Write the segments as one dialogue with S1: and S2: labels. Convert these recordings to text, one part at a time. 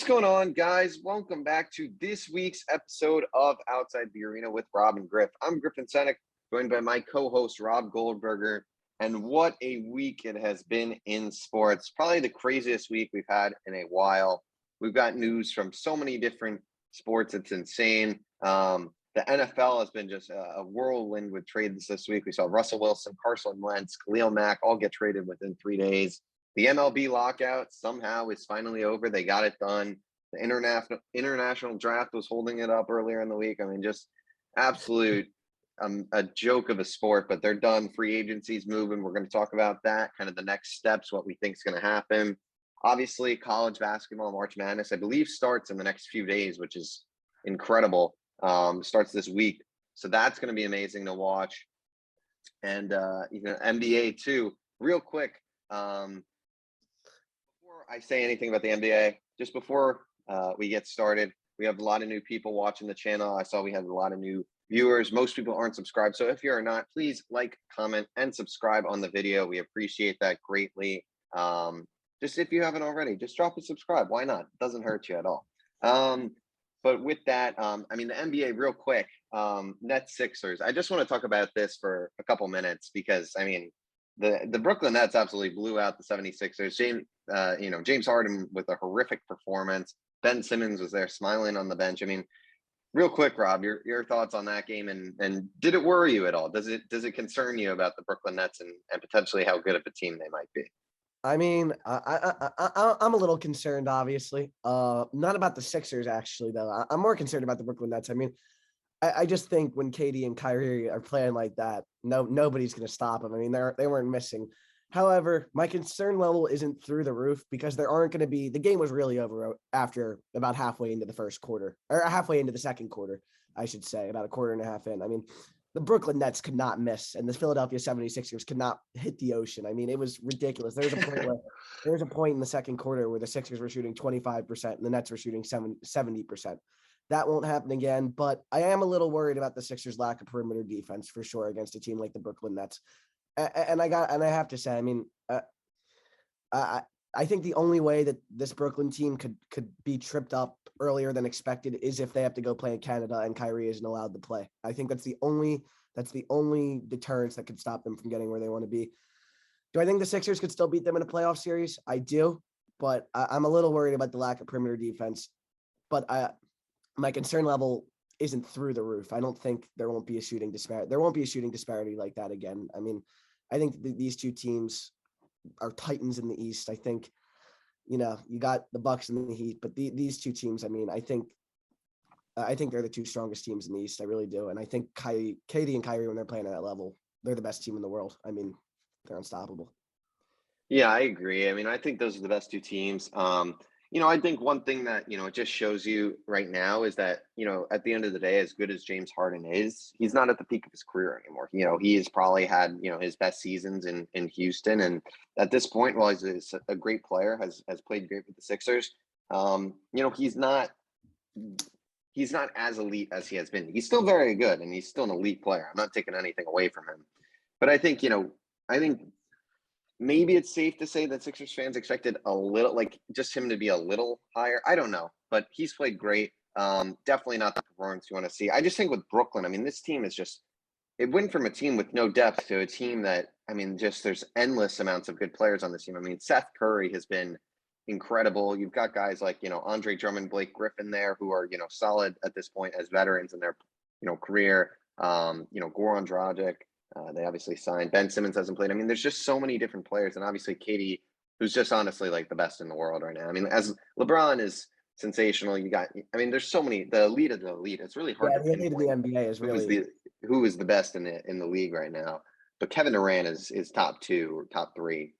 S1: going on, guys? Welcome back to this week's episode of Outside the Arena with Rob and Griff. I'm Griffin Senek, joined by my co-host Rob Goldberger. And what a week it has been in sports. Probably the craziest week we've had in a while. We've got news from so many different sports. It's insane. The NFL has been just a whirlwind with trades this week. We saw Russell Wilson, Carson Wentz, Khalil Mack all get traded within 3 days. The MLB lockout somehow is finally over. They got it done. The international draft was holding it up earlier in the week. I mean, just absolute a joke of a sport, but they're done. Free agency's moving. We're going to talk about that, kind of the next steps, what we think is going to happen. Obviously, college basketball, March Madness, I believe, starts in the next few days, which is incredible. Starts this week. So that's going to be amazing to watch. And, NBA too. Real quick, before I say anything about the NBA, just before we get started, we have a lot of new people watching the channel. I saw we had a lot of new viewers. Most people aren't subscribed. So if you're not, please like, comment, and subscribe on the video. We appreciate that greatly. Just if you haven't already, just drop a subscribe. Why not? It doesn't hurt you at all. But with that, the NBA real quick, Nets Sixers. I just want to talk about this for a couple minutes because, the Brooklyn Nets absolutely blew out the 76ers. James Harden with a horrific performance. Ben Simmons was there smiling on the bench. Real quick, Rob, your thoughts on that game and did it worry you at all? Does it concern you about the Brooklyn Nets and potentially how good of a team they might be?
S2: I'm a little concerned, obviously. Not about the Sixers, actually, though. I'm more concerned about the Brooklyn Nets. I just think when KD and Kyrie are playing like that, nobody's going to stop them. They weren't missing. However, my concern level isn't through the roof because there aren't going to be – the game was really over after about halfway into the first quarter – or halfway into the second quarter, I should say, about a quarter and a half in. The Brooklyn Nets could not miss, and the Philadelphia 76ers could not hit the ocean. It was ridiculous. There was a point in the second quarter where the Sixers were shooting 25% and the Nets were shooting 70%. That won't happen again, but I am a little worried about the Sixers' lack of perimeter defense for sure against a team like the Brooklyn Nets. And I have to say, I think the only way that this Brooklyn team could be tripped up earlier than expected is if they have to go play in Canada and Kyrie isn't allowed to play. I think that's the only deterrence that could stop them from getting where they want to be. Do I think the Sixers could still beat them in a playoff series? I do, but I'm a little worried about the lack of perimeter defense. But my concern level isn't through the roof. I don't think there won't be a shooting disparity. There won't be a shooting disparity like that again. I think these two teams are titans in the East. I think, you got the Bucks and the Heat, but these two teams, I think they're the two strongest teams in the East. I really do. And I think KD and Kyrie, when they're playing at that level, they're the best team in the world. They're unstoppable.
S1: Yeah, I agree. I think those are the best two teams. I think one thing that, it just shows you right now is that, at the end of the day, as good as James Harden is, he's not at the peak of his career anymore. He has probably had, his best seasons in Houston. And at this point, while he's a great player, has played great with the Sixers, he's not as elite as he has been. He's still very good and he's still an elite player. I'm not taking anything away from him. But I think, maybe it's safe to say that Sixers fans expected a little, just him to be a little higher. I don't know, but he's played great. Definitely not the performance you want to see. I just think with Brooklyn, this team is it went from a team with no depth to a team that, there's endless amounts of good players on this team. Seth Curry has been incredible. You've got guys like, Andre Drummond, Blake Griffin there who are, solid at this point as veterans in their, career. Goran Dragic. They obviously signed. Ben Simmons hasn't played. There's just so many different players. And obviously KD, who's just honestly the best in the world right now. As LeBron is sensational, you got, there's so many, the elite of the elite. It's really hard to
S2: pinpoint the NBA is really
S1: who is the best in the league right now. But Kevin Durant is top 2 or top 3.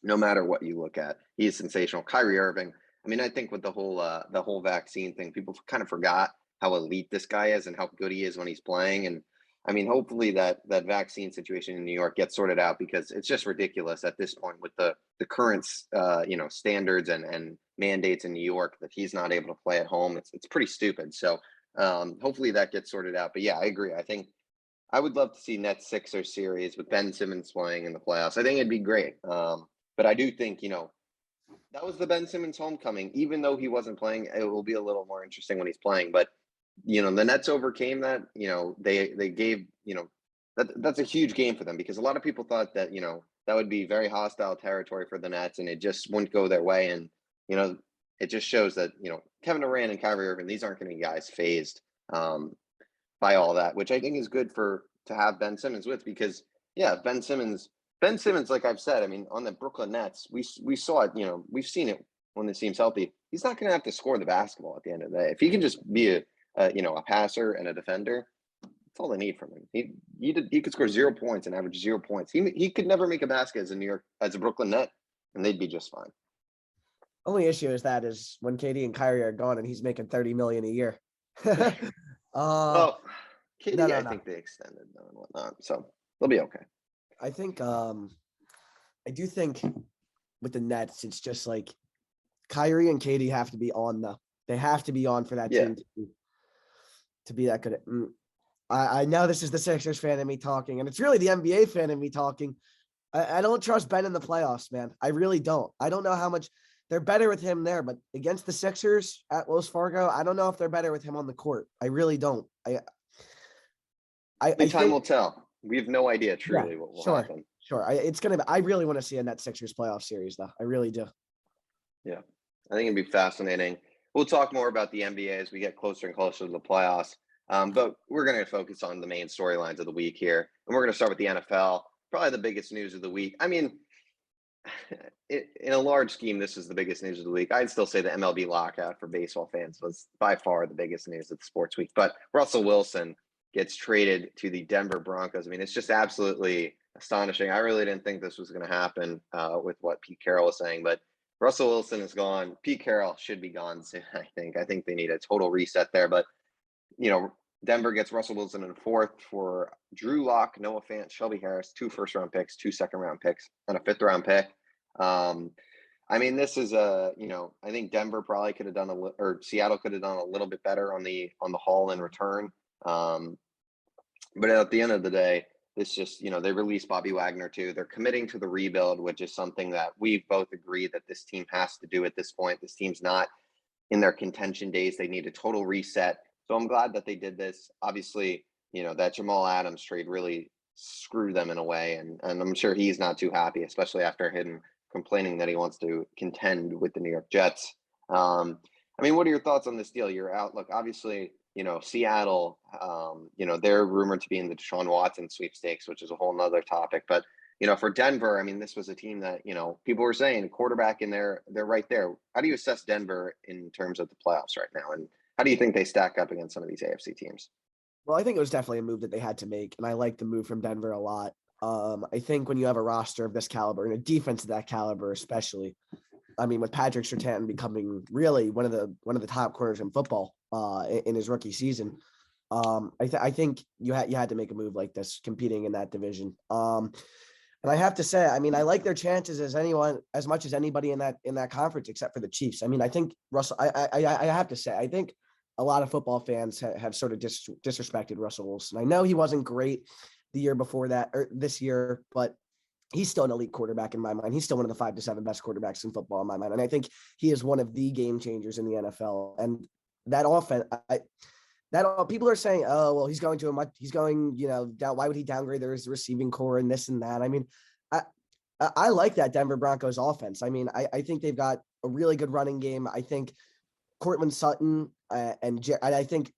S1: No matter what you look at, he is sensational. Kyrie Irving. I think with the whole vaccine thing, people kind of forgot how elite this guy is and how good he is when he's playing. And hopefully that vaccine situation in New York gets sorted out because it's just ridiculous at this point with the current, standards and mandates in New York that he's not able to play at home. It's pretty stupid. So hopefully that gets sorted out. But yeah, I agree. I think I would love to see Nets Sixers series with Ben Simmons playing in the playoffs. I think it'd be great. But I do think, That was the Ben Simmons homecoming. Even though he wasn't playing, it will be a little more interesting when he's playing. But the Nets overcame that. They gave that's a huge game for them because a lot of people thought that that would be very hostile territory for the Nets and it just wouldn't go their way. And you know it just shows that Kevin Durant and Kyrie Irving, these aren't going to be guys phased by all that, which I think is good to have Ben Simmons with because Ben Simmons, like I've said, I mean, on the Brooklyn Nets, we saw it. We've seen it when the team's healthy. He's not going to have to score the basketball at the end of the day. If he can just be a passer and a defender, that's all they need from him. He could score 0 points and average 0 points. He could never make a basket as a Brooklyn Net, and they'd be just fine.
S2: Only issue is when KD and Kyrie are gone and he's making $30 million a year.
S1: Well, KD,
S2: no.
S1: I think they extended though and whatnot, so they'll be okay.
S2: I think I do think with the Nets, it's just like Kyrie and KD have to be on they have to be on for that team to be that good. I know this is the Sixers fan in me talking, and it's really the NBA fan in me talking. I don't trust Ben in the playoffs, man. I really don't. I don't know how much they're better with him there, but against the Sixers at Wells Fargo, I don't know if they're better with him on the court. I really don't.
S1: Time will tell. We have no idea truly what will happen.
S2: Sure. I really want to see a Net Sixers playoff series, though. I really do.
S1: Yeah. I think it'd be fascinating. We'll talk more about the NBA as we get closer and closer to the playoffs. But we're going to focus on the main storylines of the week here. And we're going to start with the NFL, probably the biggest news of the week. I mean, in a large scheme, this is the biggest news of the week. I'd still say the MLB lockout for baseball fans was by far the biggest news of the sports week. But Russell Wilson gets traded to the Denver Broncos. I mean, it's just absolutely astonishing. I really didn't think this was going to happen with what Pete Carroll was saying, but Russell Wilson is gone. Pete Carroll should be gone soon, I think. I think they need a total reset there. But, Denver gets Russell Wilson in fourth for Drew Lock, Noah Fant, Shelby Harris, 2 first-round picks, 2 second-round picks, and a 5th-round pick. I mean, this is I think Denver probably could have done or Seattle could have done a little bit better on the haul in return. But at the end of the day, this just, they released Bobby Wagner too. They're committing to the rebuild, which is something that we both agree that this team has to do at this point. This team's not in their contention days. They need a total reset. So I'm glad that they did this. Obviously, that Jamal Adams trade really screwed them in a way. And I'm sure he's not too happy, especially after him complaining that he wants to contend with the New York Jets. I mean, what are your thoughts on this deal? Your outlook, obviously, Seattle, they're rumored to be in the Deshaun Watson sweepstakes, which is a whole nother topic. But, for Denver, I mean, this was a team that, people were saying quarterback in there, they're right there. How do you assess Denver in terms of the playoffs right now? And how do you think they stack up against some of these AFC teams?
S2: Well, I think it was definitely a move that they had to make, and I like the move from Denver a lot. I think when you have a roster of this caliber and a defense of that caliber, especially, I mean, with Patrick Surtain becoming really one of the top corners in football in his rookie season, I think you had to make a move like this, competing in that division. And I have to say, I mean, I like their chances as much as anybody in that conference, except for the Chiefs. I mean, I think Russell. I have to say, I think a lot of football fans have sort of disrespected Russell Wilson. I know he wasn't great the year before that or this year, but he's still an elite quarterback in my mind. He's still one of the 5 to 7 best quarterbacks in football in my mind. And I think he is one of the game changers in the NFL. And that offense, people are saying, oh, well, he's going, down. Why would he downgrade their receiving core and this and that? I mean, I like that Denver Broncos offense. I mean, I think they've got a really good running game. I think Cortland Sutton and I think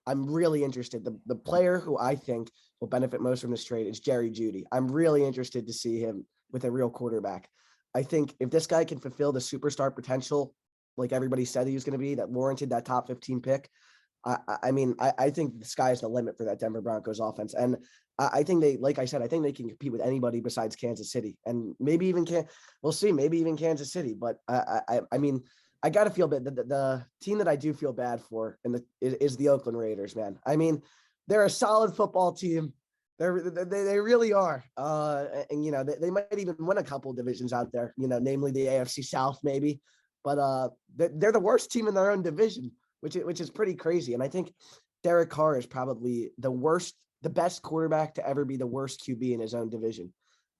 S2: I'm really interested. The player who I think will benefit most from this trade is Jerry Jeudy. I'm really interested to see him with a real quarterback. I think if this guy can fulfill the superstar potential, like everybody said he was going to be, that warranted that top 15 pick, I think the sky's the limit for that Denver Broncos offense. And I think like I said, I think they can compete with anybody besides Kansas City, and maybe even we'll see, maybe even Kansas City. But I mean, I got to feel bad. The team that I do feel bad for is the Oakland Raiders, man. I mean, they're a solid football team. They really are. And, they might even win a couple of divisions out there, namely the AFC South maybe. But they're the worst team in their own division, which is pretty crazy. And I think Derek Carr is probably the best quarterback to ever be the worst QB in his own division.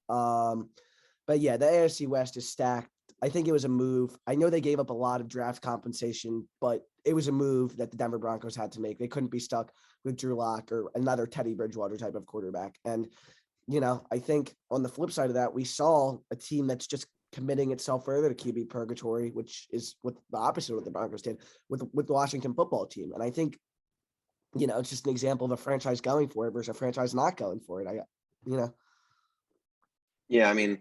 S2: But yeah, the AFC West is stacked. I think it was a move. I know they gave up a lot of draft compensation, but it was a move that the Denver Broncos had to make. They couldn't be stuck with Drew Lock or another Teddy Bridgewater type of quarterback. And, I think on the flip side of that, we saw a team that's just committing itself further to QB purgatory, which is what the opposite of what the Broncos did with the Washington football team. And I think, it's just an example of a franchise going for it versus a franchise not going for it.
S1: Yeah, I mean,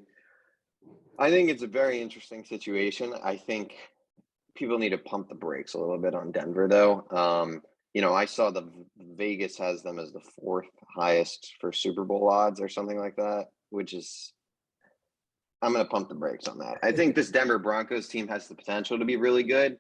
S1: I think it's a very interesting situation. I think people need to pump the brakes a little bit on Denver, though. I saw the Vegas has them as the fourth highest for Super Bowl odds or something like that, which is I'm going to pump the brakes on that. I think this Denver Broncos team has the potential to be really good.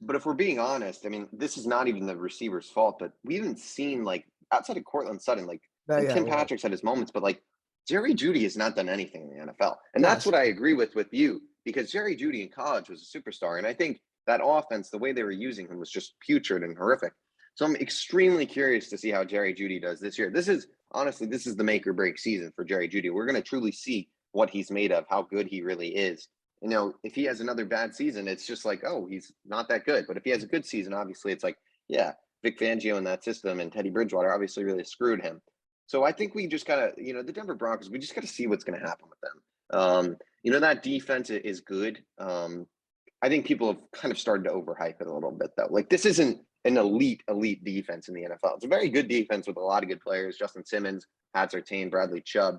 S1: But if we're being honest, I mean, this is not even the receiver's fault, but we haven't seen, like, outside of Cortland Sutton, like, Tim Patrick's had his moments, but, like, Jerry Jeudy has not done anything in the NFL. And that's what I agree with you, because Jerry Jeudy in college was a superstar. And I think that offense, the way they were using him was just putrid and horrific. So I'm extremely curious to see how Jerry Jeudy does this year. This is the make or break season for Jerry Jeudy. We're going to truly see what he's made of, how good he really is. If he has another bad season, it's just like, oh, he's not that good. But if he has a good season, obviously it's like, yeah, Vic Fangio in that system and Teddy Bridgewater obviously really screwed him. So I think we just got to, the Denver Broncos, we just got to see what's going to happen with them. That defense is good. I think people have kind of started to overhype it a little bit, though. Like, this isn't an elite defense in the NFL. It's a very good defense with a lot of good players. Justin Simmons, Pat Surtain, Bradley Chubb.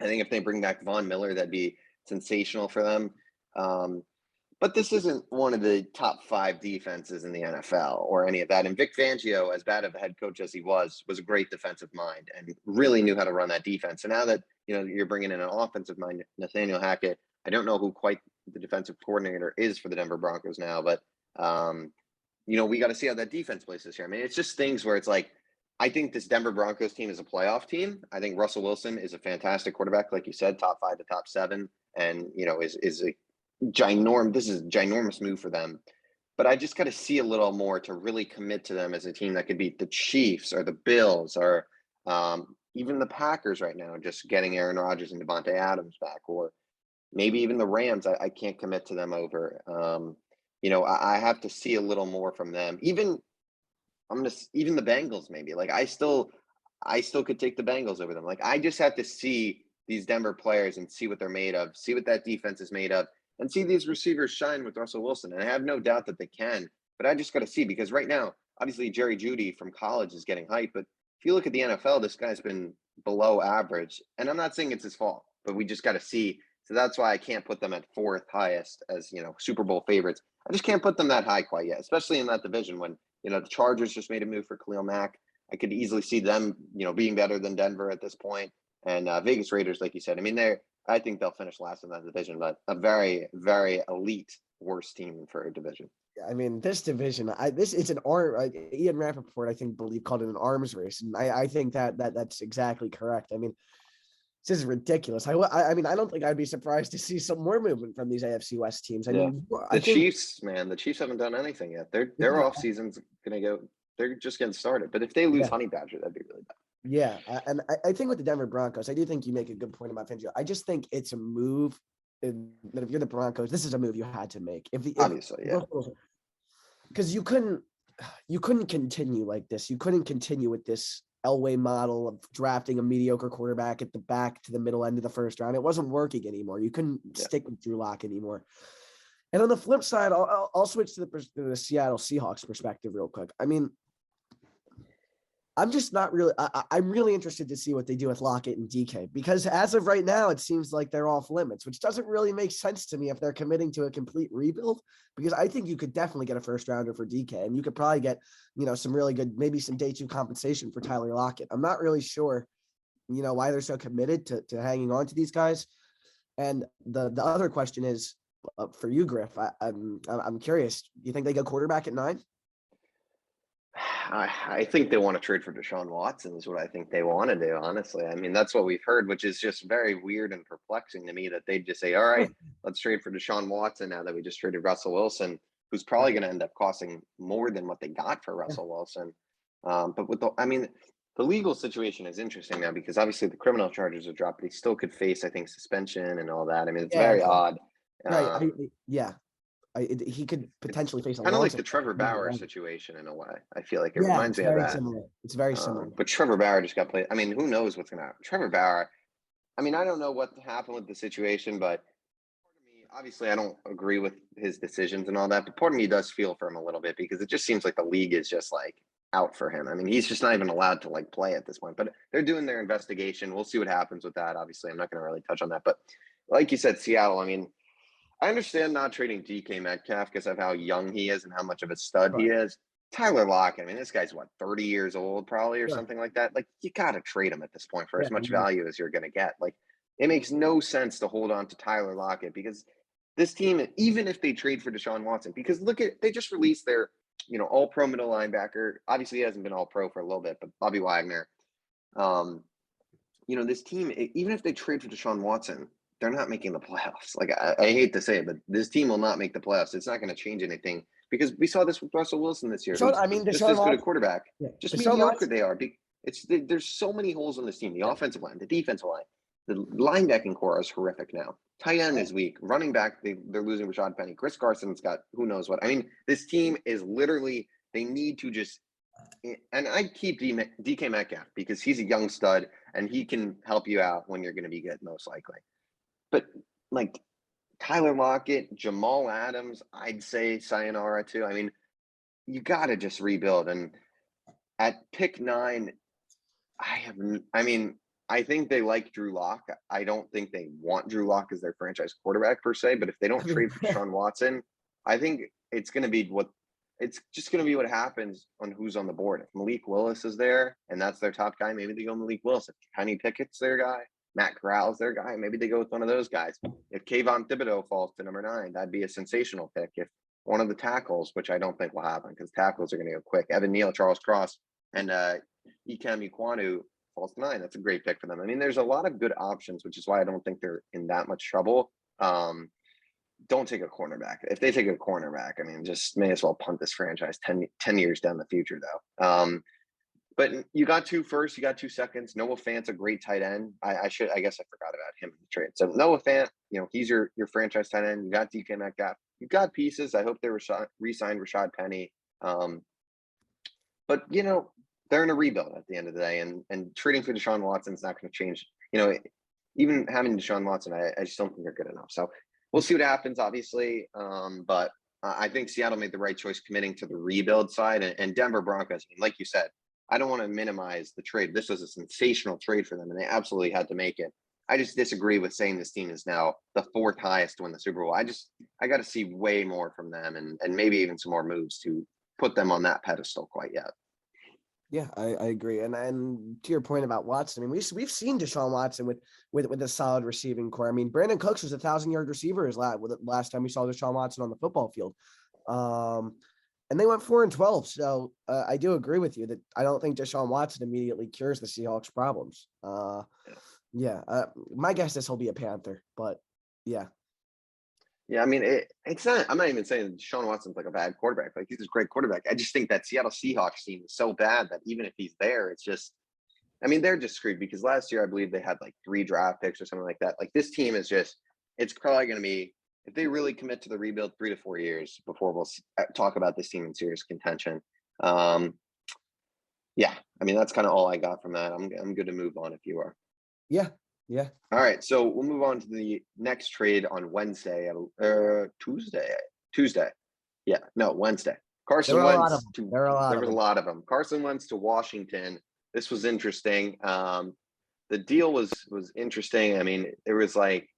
S1: I think if they bring back Von Miller, that'd be sensational for them. But this isn't one of the top 5 defenses in the NFL or any of that. And Vic Fangio, as bad of a head coach as he was a great defensive mind and really knew how to run that defense. And now that, you're bringing in an offensive mind, Nathaniel Hackett, I don't know who quite the defensive coordinator is for the Denver Broncos now, but, we got to see how that defense plays this year. I mean, it's just things where it's like, I think this Denver Broncos team is a playoff team. I think Russell Wilson is a fantastic quarterback, like you said, top 5 to top 7, and is a this is a ginormous move for them. But I just got to see a little more to really commit to them as a team that could beat the Chiefs or the Bills or even the Packers right now, just getting Aaron Rodgers and Devontae Adams back, or maybe even the Rams. I can't commit to them over. I have to see a little more from them. Even the Bengals, maybe. Like, I still could take the Bengals over them. Like, I just have to see these Denver players and see what they're made of, see what that defense is made of, and see these receivers shine with Russell Wilson. And I have no doubt that they can, but I just got to see, because right now, obviously Jerry Jeudy from college is getting hype, but if you look at the NFL, this guy's been below average. And I'm not saying it's his fault, but we just got to see. So that's why I can't put them at 4th highest as, Super Bowl favorites. I just can't put them that high quite yet, especially in that division when, the Chargers just made a move for Khalil Mack. I could easily see them, being better than Denver at this point. And Vegas Raiders, like you said, I mean, I think they'll finish last in that division, but a very, very elite worst team for a division.
S2: I mean, this division, it's an arm. Ian Rappaport, I think, called it an arms race, and I think that's exactly correct. I mean, this is ridiculous. I mean, I don't think I'd be surprised to see some more movement from these AFC West teams. I mean,
S1: Chiefs, man, the Chiefs haven't done anything yet. Their off season's gonna go. They're just getting started. But if they lose Honey Badger, that'd be really bad.
S2: Yeah, and I think with the Denver Broncos, I do think you make a good point about Fangio. I just think it's a move that if you're the Broncos, this is a move you had to make.
S1: Obviously, yeah.
S2: Because you couldn't continue like this. You couldn't continue with this Elway model of drafting a mediocre quarterback at the back to the middle end of the first round. It wasn't working anymore. You couldn't stick with Drew Lock anymore. And on the flip side, I'll switch to the Seattle Seahawks perspective real quick. I mean, I'm just not really I'm really interested to see what they do with Lockett and DK, because as of right now, it seems like they're off limits, which doesn't really make sense to me if they're committing to a complete rebuild, because I think you could definitely get a first rounder for DK, and you could probably get, some really good, maybe some day 2 compensation for Tyler Lockett. I'm not really sure, why they're so committed to hanging on to these guys. And the other question is for you, Griff, I'm curious, do you think they go quarterback at 9?
S1: I think they want to trade for Deshaun Watson is what I think they want to do, honestly. I mean, that's what we've heard, which is just very weird and perplexing to me that they just say, all right, let's trade for Deshaun Watson now that we just traded Russell Wilson, who's probably going to end up costing more than what they got for Russell Wilson. But the legal situation is interesting now, because obviously the criminal charges are dropped, but he still could face, I think, suspension and all that. I mean, it's very odd.
S2: Right.
S1: Um,
S2: He could
S1: it's
S2: potentially face a
S1: kind of like
S2: launch.
S1: the Trevor Bauer situation in a way. I feel like it
S2: Yeah,
S1: reminds
S2: it's
S1: me of
S2: very
S1: that.
S2: similar. It's very similar.
S1: But Trevor Bauer just got played. I mean, who knows what's going to happen? Trevor Bauer, I mean, I don't know what happened with the situation, but part of me, obviously, I don't agree with his decisions and all that, but part of me does feel for him a little bit because it just seems like the league is just like out for him. I mean, he's just not even allowed to like play at this point, but they're doing their investigation. We'll see what happens with that. Obviously, I'm not going to really touch on that, but like you said, Seattle, I mean, I understand not trading DK Metcalf because of how young he is and how much of a stud he
S2: Right.
S1: is. Tyler Lockett, I mean, this guy's what, 30 years old, probably, or
S2: Sure.
S1: something like that. Like, you got to trade him at this point for
S2: Yeah.
S1: as much value as you're going to get. Like, it makes no sense to hold on to Tyler Lockett because this team, even if they trade for Deshaun Watson, because look at, they just released their, all pro middle linebacker. Obviously, he hasn't been all pro for a little bit, but Bobby Wagner. Um, this team, even if they trade for Deshaun Watson, they're not making the playoffs. Like, I hate to say it, but this team will not make the playoffs. It's not going to change anything because we saw this with Russell Wilson this year, who's just
S2: Deshaun
S1: as good a
S2: Watson.
S1: quarterback,
S2: Yeah,
S1: just
S2: Deshaun
S1: mediocre
S2: Watson.
S1: they are. There's so many holes on this team. The
S2: Yeah.
S1: offensive line, the defensive line, the linebacking core is horrific now. Tight end is weak. Running back, they're losing Rashad Penny. Chris Carson's got who knows what. I mean, this team is literally, they need to just, and I keep DK Metcalf because he's a young stud and he can help you out when you're going to be good, most likely. But like Tyler Lockett, Jamal Adams, I'd say sayonara too. I mean, you got to just rebuild. And at pick 9, I mean, I think they like Drew Lock. I don't think they want Drew Lock as their franchise quarterback per se, but if they don't
S2: I mean,
S1: trade for Deshaun Watson, I think it's just going to be what happens on who's on the board. If Malik Willis is there and that's their top guy, maybe they go Malik Willis. If Kenny Pickett's their guy, Matt Corral's their guy, maybe they go with one of those guys. If Kayvon Thibodeau falls to number 9, that'd be a sensational pick. If one of the tackles, which I don't think will happen because tackles are going to go quick, Evan Neal, Charles Cross, and Ikem Ekwonu falls to 9. That's a great pick for them. I mean, there's a lot of good options, which is why I don't think they're in that much trouble. Don't take a cornerback. If they take a cornerback, I mean, just may as well punt this franchise 10 years down the future, though. But you got 2 firsts, you got 2 seconds. Noah Fant's a great tight end. I guess I forgot about him in the trade. So Noah Fant, he's your franchise tight end. You got DK Metcalf. You've got pieces. I hope they re-signed Rashad Penny. But they're in a rebuild at the end of the day, and trading for Deshaun Watson is not going to change. Even having Deshaun Watson, I just don't think they're good enough. So we'll see what happens, obviously. But I think Seattle made the right choice committing to the rebuild side, and Denver Broncos. Like you said, I don't want to minimize the trade. This was a sensational trade for them, and they absolutely had to make it. I just disagree with saying this team is now the 4th highest to win the Super Bowl. I got to see way more from them, and maybe even some more moves to put them on that pedestal quite yet.
S2: Yeah, I agree. And to your point about Watson, I mean, we've seen Deshaun Watson with a solid receiving core. I mean, Brandon Cooks was a 1,000-yard receiver last time we saw Deshaun Watson on the football field. And they went 4-12. So I do agree with you that I don't think Deshaun Watson immediately cures the Seahawks' problems. My guess is he'll be a Panther, but yeah.
S1: Yeah, I mean, it's not. I'm not even saying Deshaun Watson's like a bad quarterback. Like, he's a great quarterback. I just think that Seattle Seahawks team is so bad that even if he's there, it's just. I mean, they're just screwed because last year I believe they had like 3 draft picks or something like that. Like, this team is just. It's probably going to be, if they really commit to the rebuild, 3 to 4 years before we'll talk about this team in serious contention. Yeah, I mean, that's kind of all I got from that. I'm good to move on if you are.
S2: Yeah. Yeah.
S1: All right, so we'll move on to the next trade on Wednesday. Tuesday. Yeah, no, Wednesday. Carson Wentz.
S2: There are a lot
S1: There
S2: of
S1: was a
S2: them.
S1: lot of them. Carson Wentz to Washington. This was interesting. The deal was interesting. I mean, there was like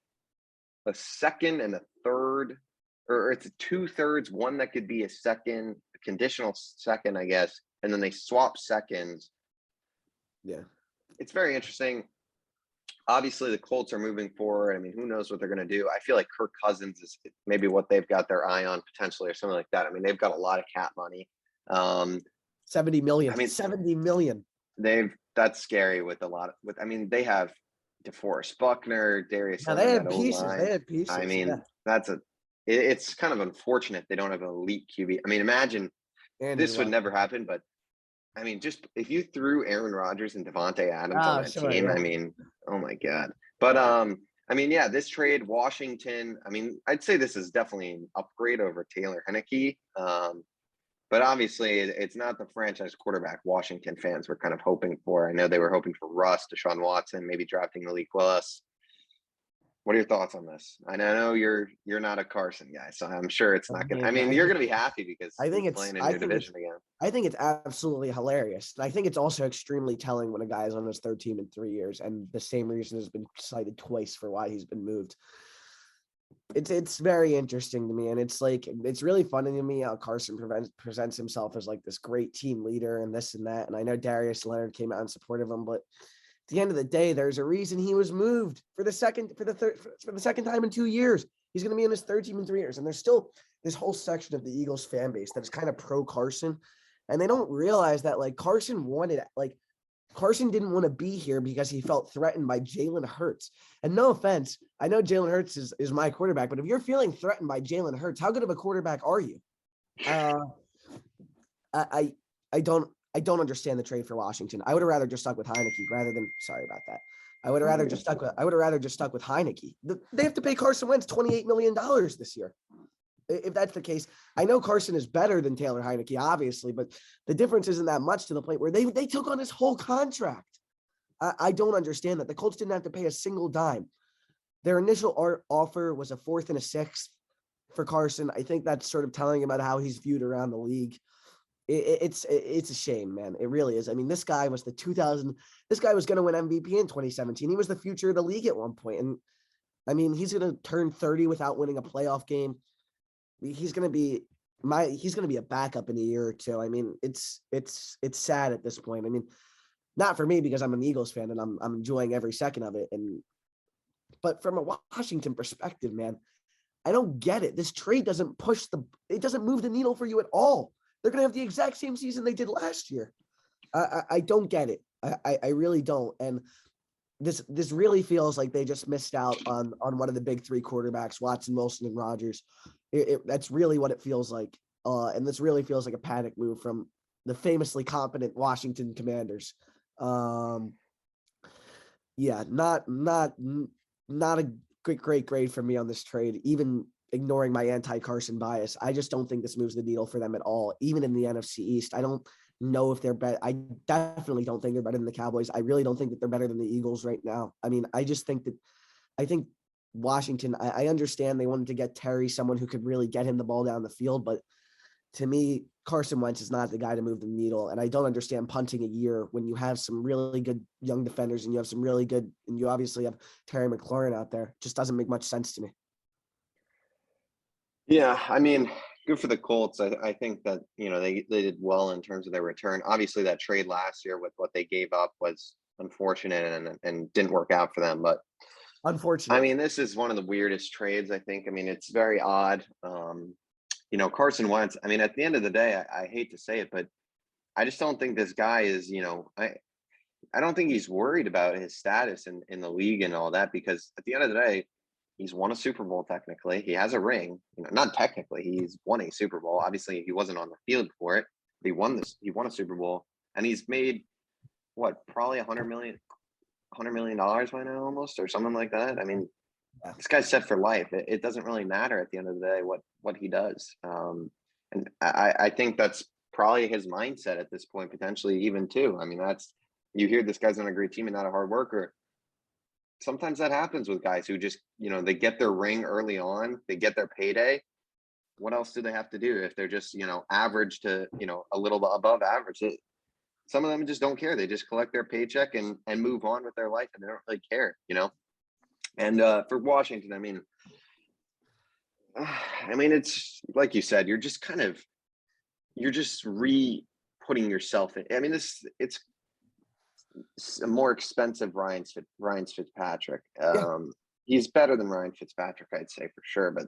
S1: a second and a third, or it's a 2/3. One that could be a second, a conditional second, I guess, and then they swap seconds.
S2: Yeah.
S1: It's very interesting. Obviously, the Colts are moving forward. I mean, who knows what they're going to do? I feel like Kirk Cousins is maybe what they've got their eye on potentially, or something like that. I mean, they've got a lot of cap money.
S2: 70 million.
S1: I mean,
S2: 70 million.
S1: That's scary with a lot of. I mean, they have DeForest Buckner, Darius
S2: Yeah,
S1: Leonard,
S2: they
S1: that
S2: had
S1: O
S2: pieces.
S1: line.
S2: They had pieces.
S1: I
S2: Yeah.
S1: mean, it's kind of unfortunate they don't have an elite QB. I mean, imagine
S2: Andrew
S1: this would
S2: Luck.
S1: never happen, but I mean, just if you threw Aaron Rodgers and Devontae Adams on that
S2: Sure,
S1: team,
S2: yeah.
S1: I mean, oh my God. But I mean, yeah, this trade, Washington, I mean, I'd say this is definitely an upgrade over Taylor Heineke. But obviously, it's not the franchise quarterback Washington fans were kind of hoping for. I know they were hoping for Russ, Deshaun Watson, maybe drafting Malik Willis. What are your thoughts on this? I know you're not a Carson guy, so I'm sure it's not gonna. I mean, you're gonna be happy because
S2: I think
S1: he's
S2: it's
S1: playing in
S2: I
S1: your
S2: think it's
S1: division again.
S2: I think it's absolutely hilarious. I think it's also extremely telling when a guy is on his third team in 3 years, and the same reason has been cited twice for why he's been moved. It's very interesting to me, and it's like it's really funny to me how Carson presents himself as like this great team leader and this and that. And I know Darius Leonard came out in support of him, but at the end of the day, there's a reason he was moved for the second time in 2 years. He's going to be in his third team in 3 years, and there's still this whole section of the Eagles fan base that is kind of pro Carson, and they don't realize that like Carson didn't want to be here because he felt threatened by Jalen Hurts. And no offense, I know Jalen Hurts is my quarterback, but if you're feeling threatened by Jalen Hurts, how good of a quarterback are you? I don't understand the trade for Washington. I would have rather just stuck with Heineke rather than. Sorry about that. I would have rather just stuck with Heineke. They have to pay Carson Wentz $28 million this year. If that's the case, I know Carson is better than Taylor Heineke, obviously, but the difference isn't that much to the point where they took on his whole contract. I don't understand that. The Colts didn't have to pay a single dime. Their initial offer was a fourth and a sixth for Carson. I think that's sort of telling about how he's viewed around the league. It's a shame, man. It really is. I mean, this guy was this guy was going to win MVP in 2017. He was the future of the league at one point. And I mean, he's going to turn 30 without winning a playoff game. He's going to be a backup in a year or two. I mean, it's sad at this point. I mean, not for me because I'm an Eagles fan and I'm enjoying every second of it. But from a Washington perspective, man, I don't get it. This trade doesn't move the needle for you at all. They're going to have the exact same season they did last year. I don't get it. I really don't. And this really feels like they just missed out on one of the big three quarterbacks, Watson, Wilson, and Rodgers. That's really what it feels like. And this really feels like a panic move from the famously competent Washington Commanders. Yeah, not a great grade for me on this trade, even ignoring my anti-Carson bias. I just don't think this moves the needle for them at all, even in the NFC East. I don't know if they're better. I definitely don't think they're better than the Cowboys. I really don't think that they're better than the Eagles right now. I mean, I think Washington, I understand they wanted to get Terry, someone who could really get him the ball down the field, but to me, Carson Wentz is not the guy to move the needle. And I don't understand punting a year when you have some really good young defenders and you obviously have Terry McLaurin out there. It just doesn't make much sense to me.
S1: Yeah, I mean, good for the Colts. I think that, they did well in terms of their return. Obviously, that trade last year with what they gave up was unfortunate and didn't work out for them. But
S2: unfortunate.
S1: I mean, this is one of the weirdest trades, I think. I mean, it's very odd. Carson Wentz, I mean, at the end of the day, I hate to say it, but I just don't think this guy is, I don't think he's worried about his status in the league and all that, because at the end of the day, he's won a Super Bowl technically. He has a ring. Not technically. He's won a Super Bowl. Obviously, he wasn't on the field for it. He won a Super Bowl, and he's made probably $100 million by now, almost, or something like that. I mean, this guy's set for life. It doesn't really matter at the end of the day what he does. And I think that's probably his mindset at this point, potentially even too. I mean, you hear this guy's on a great team and not a hard worker. Sometimes that happens with guys who just, they get their ring early on, they get their payday. What else do they have to do if they're just, average to, a little above average? Some of them just don't care. They just collect their paycheck and move on with their life, and they don't really care, And for Washington, I mean, it's like you said, you're just putting yourself in. I mean, it's a more expensive Ryan Fitzpatrick. He's better than Ryan Fitzpatrick, I'd say for sure. But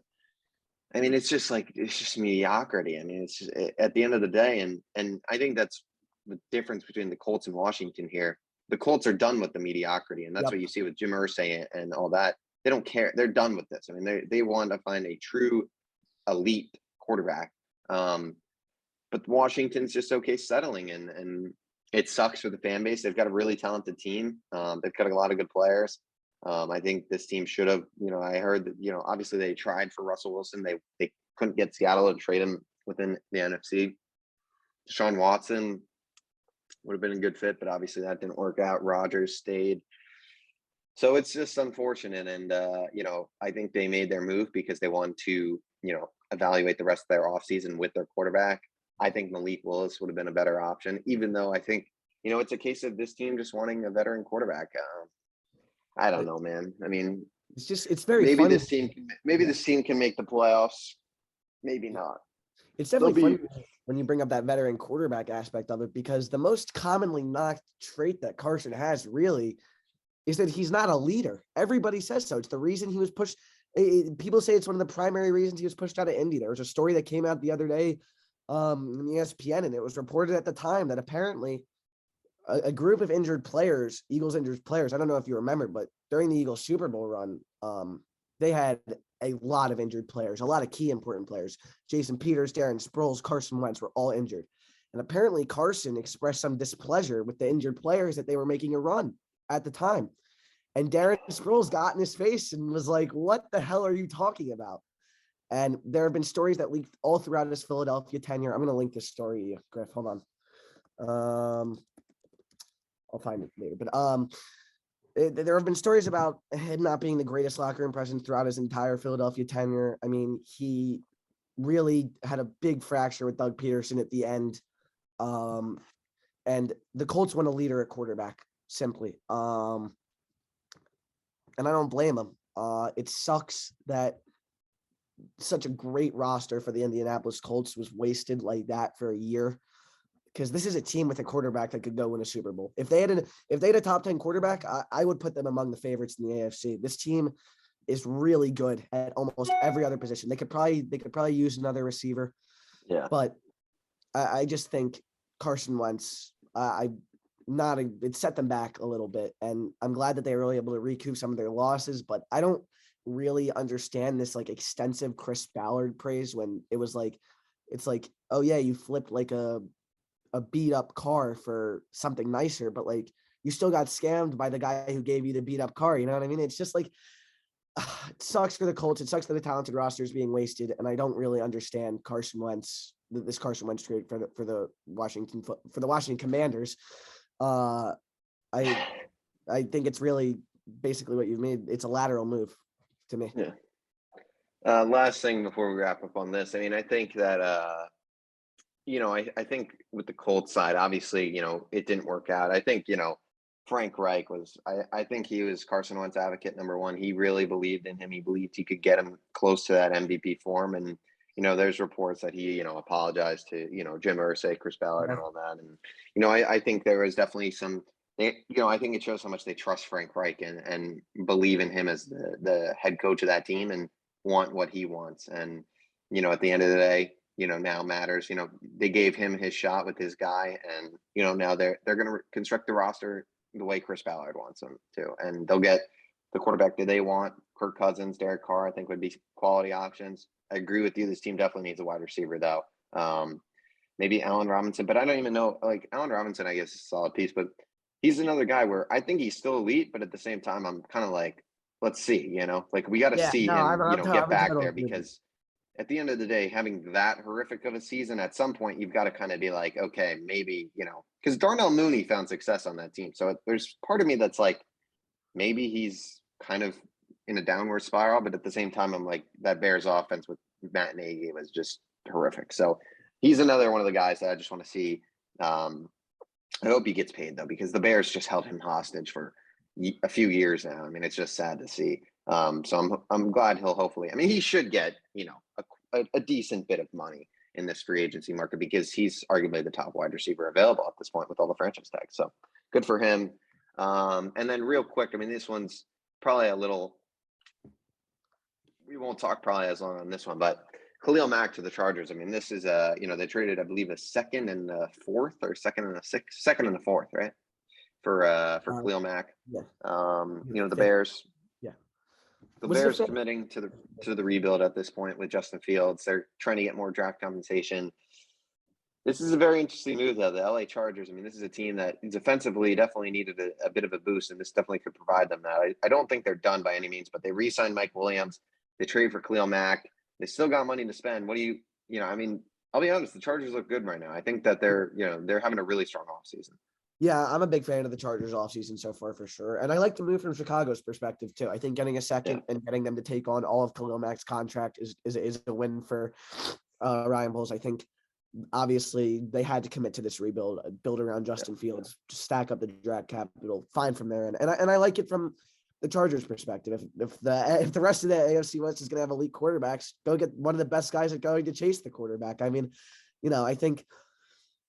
S1: I mean, it's just mediocrity. I mean, it's just at the end of the day, and I think that's the difference between the Colts and Washington here. The Colts are done with the mediocrity, and that's what you see with Jim Irsay and all that. They don't care. They're done with this. I mean, they want to find a true elite quarterback. But Washington's just okay settling, and it sucks for the fan base. They've got a really talented team. They've got a lot of good players. I think this team should have, I heard that, obviously they tried for Russell Wilson. They couldn't get Seattle to trade him within the NFC. Deshaun Watson would have been a good fit, but obviously that didn't work out. Rodgers stayed. So it's just unfortunate. And, I think they made their move because they wanted to, evaluate the rest of their offseason with their quarterback. I think Malik Willis would have been a better option, even though I think, it's a case of this team just wanting a veteran quarterback. I don't know, man. I mean,
S2: it's very
S1: maybe
S2: funny.
S1: this team can make the playoffs. Maybe not.
S2: It's definitely funny when you bring up that veteran quarterback aspect of it, because the most commonly knocked trait that Carson has really is that he's not a leader. Everybody says so. It's the reason he was pushed. People say it's one of the primary reasons he was pushed out of Indy. There was a story that came out the other day in ESPN, and it was reported at the time that apparently a group of injured players, Eagles injured players, I don't know if you remember, but during the Eagles Super Bowl run, they had a lot of injured players, a lot of key important players. Jason Peters, Darren Sproles, Carson Wentz were all injured. And apparently Carson expressed some displeasure with the injured players that they were making a run at the time. And Darren Sproles got in his face and was like, what the hell are you talking about? And there have been stories that leaked all throughout his Philadelphia tenure. I'm going to link this story to you, Griff. Hold on. I'll find it later. But there have been stories about him not being the greatest locker room presence throughout his entire Philadelphia tenure. I mean, he really had a big fracture with Doug Peterson at the end. And the Colts want a leader at quarterback, simply. And I don't blame him. It sucks that such a great roster for the Indianapolis Colts was wasted like that for a year, because this is a team with a quarterback that could go win a Super Bowl. If they had a top 10 quarterback, I would put them among the favorites in the AFC. This team is really good at almost every other position. They could probably use another receiver.
S1: Yeah.
S2: But I just think Carson Wentz, it set them back a little bit. And I'm glad that they were really able to recoup some of their losses, but I don't really understand this like extensive Chris Ballard praise when it's like, oh yeah, you flipped like a beat up car for something nicer, but like you still got scammed by the guy who gave you the beat up car. You know what I mean? It's just like, it sucks for the Colts. It sucks that the talented rosters being wasted. And I don't really understand this Carson Wentz trade for the Washington Commanders. I think it's really basically what you've made. It's a lateral move to me.
S1: Yeah. Last thing before we wrap up on this, I mean, I think that, I think with the Colts side, obviously, it didn't work out. I think, Frank Reich I think he was Carson Wentz advocate number one. He really believed in him. He believed he could get him close to that MVP form. And, there's reports that he, apologized to, Jim Irsay, Chris Ballard, and all that. And, I think there was definitely some, I think it shows how much they trust Frank Reich and believe in him as the head coach of that team and want what he wants. And, at the end of the day, now matters. They gave him his shot with his guy, and now they're going to construct the roster the way Chris Ballard wants them to, and they'll get the quarterback that they want. Kirk Cousins, Derek Carr, I think would be quality options. I agree with you. This team definitely needs a wide receiver, though. Maybe Allen Robinson, but I don't even know. Like Allen Robinson, I guess is a solid piece, but he's another guy where I think he's still elite, but at the same time, I'm kind of like, let's see. Like we got to see him, get back there, because at the end of the day, having that horrific of a season, at some point, you've got to kind of be like, okay, maybe, because Darnell Mooney found success on that team. So there's part of me that's like, maybe he's kind of in a downward spiral, but at the same time, I'm like, that Bears offense with Matt Nagy was just horrific. So he's another one of the guys that I just want to see. I hope he gets paid, though, because the Bears just held him hostage for a few years now. I mean, it's just sad to see. So I'm glad he'll hopefully, I mean, he should get, a decent bit of money in this free agency market, because he's arguably the top wide receiver available at this point with all the franchise tags. So good for him. And then real quick, I mean, this one's probably we won't talk probably as long on this one, but Khalil Mack to the Chargers. I mean, this is they traded, I believe, a second and a fourth, or second and a fourth, right? For Khalil Mack.
S2: Yeah.
S1: The Bears.
S2: Yeah.
S1: The Bears committing to the rebuild at this point with Justin Fields. They're trying to get more draft compensation. This is a very interesting move, though. The LA Chargers. I mean, this is a team that defensively definitely needed a bit of a boost, and this definitely could provide them that. I don't think they're done by any means, but they re-signed Mike Williams. They traded for Khalil Mack. They still got money to spend. What do you know? I mean, I'll be honest. The Chargers look good right now. I think that they're having a really strong offseason.
S2: Yeah, I'm a big fan of the Chargers offseason so far for sure. And I like the move from Chicago's perspective too. I think getting a second and getting them to take on all of Khalil Mack's contract is a win for Ryan Bulls. I think obviously they had to commit to this rebuild, build around Justin Fields, stack up the draft capital, fine from there. And I like it from the Chargers perspective. If the rest of the AFC West is going to have elite quarterbacks, go get one of the best guys that going to chase the quarterback. I mean, I think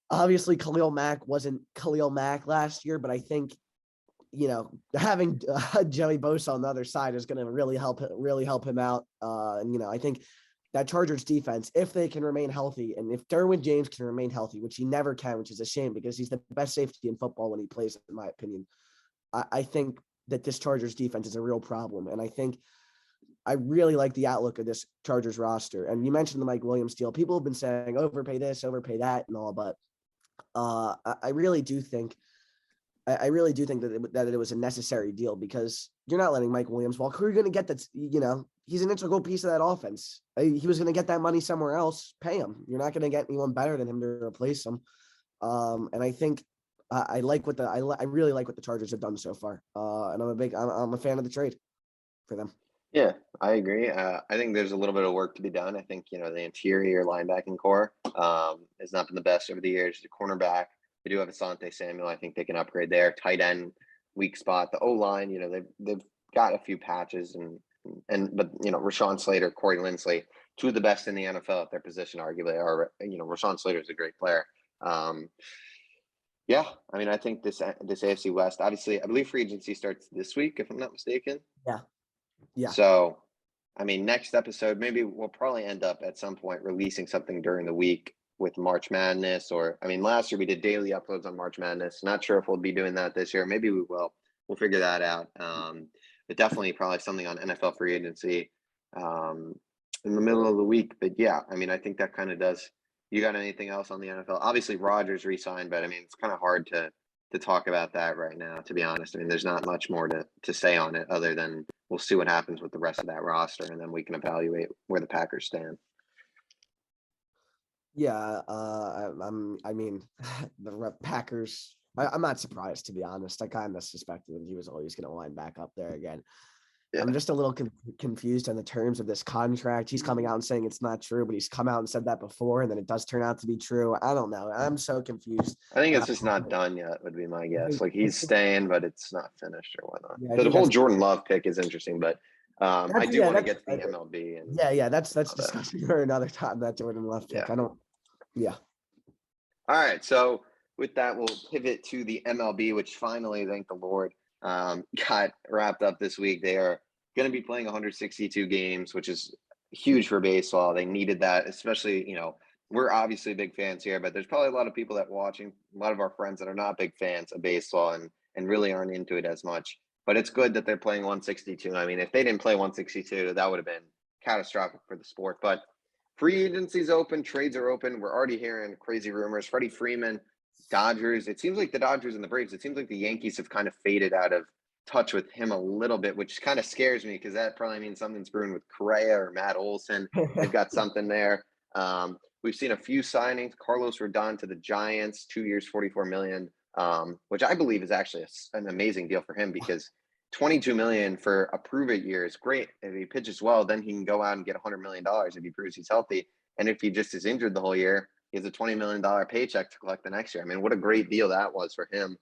S2: obviously Khalil Mack wasn't Khalil Mack last year, but I think, having Joey Bosa on the other side is going to really help him out. And I think that Chargers defense, if they can remain healthy, and if Derwin James can remain healthy, which he never can, which is a shame because he's the best safety in football when he plays, in my opinion, I think that this Chargers defense is a real problem. And I think I really like the outlook of this Chargers roster. And you mentioned the Mike Williams deal. People have been saying overpay this, overpay that, and all, but I really do think that it was a necessary deal because you're not letting Mike Williams walk. Who are you going to get that's, he's an integral piece of that offense. He was going to get that money somewhere else. Pay him. You're not going to get anyone better than him to replace him. And I think I really like what the Chargers have done so far. And I'm a fan of the trade for them.
S1: Yeah, I agree. I think there's a little bit of work to be done. I think, the interior linebacking core has not been the best over the years. The cornerback, they do have Asante Samuel. I think they can upgrade there. Tight end, weak spot. The O-line, they've got a few patches but Rashawn Slater, Corey Linsley, two of the best in the NFL at their position, arguably are, Rashawn Slater is a great player. Yeah, I mean, I think this AFC West, obviously, I believe free agency starts this week, if I'm not mistaken.
S2: Yeah.
S1: So, I mean, next episode, maybe we'll probably end up at some point releasing something during the week with March Madness, last year we did daily uploads on March Madness. Not sure if we'll be doing that this year. Maybe we will. We'll figure that out. But definitely probably something on NFL free agency in the middle of the week. But yeah, I mean, I think that kind of does. You got anything else on the NFL? Obviously, Rodgers re-signed, but I mean, it's kind of hard to talk about that right now, to be honest. I mean, there's not much more to say on it other than we'll see what happens with the rest of that roster, and then we can evaluate where the Packers stand.
S2: Yeah, I mean, the Packers. I'm not surprised, to be honest. I kind of suspected that he was always going to line back up there again. Yeah. I'm just a little confused on the terms of this contract. He's coming out and saying it's not true, but he's come out and said that before, and then it does turn out to be true. I don't know. I'm so confused.
S1: I think it's just not done yet, would be my guess. Like, he's staying, but it's not finished or whatnot. Yeah, the whole Jordan Love pick is interesting, but I do want to get to the MLB. And
S2: that's discussion for another time, that Jordan Love pick. Yeah.
S1: All right, so with that, we'll pivot to the MLB, which finally, thank the Lord, got wrapped up this week. They are going to be playing 162 games, which is huge for baseball. They needed that, especially, we're obviously big fans here, but there's probably a lot of people that watching, a lot of our friends that are not big fans of baseball and really aren't into it as much. But it's good that they're playing 162. I mean, if they didn't play 162, that would have been catastrophic for the sport. But free agency's open, trades are open. We're already hearing crazy rumors. Freddie Freeman, Dodgers. It seems like the Dodgers and the Braves, it seems like the Yankees have kind of faded out of touch with him a little bit, which kind of scares me because that probably means something's brewing with Correa or Matt Olson. They've got something there. We've seen a few signings. Carlos Rodon to the Giants, 2 years, $44 million, which I believe is actually an amazing deal for him because $22 million for a prove-it year is great. If he pitches well, then he can go out and get $100 million if he proves he's healthy. And if he just is injured the whole year, he has a $20 million paycheck to collect the next year. I mean, what a great deal that was for him.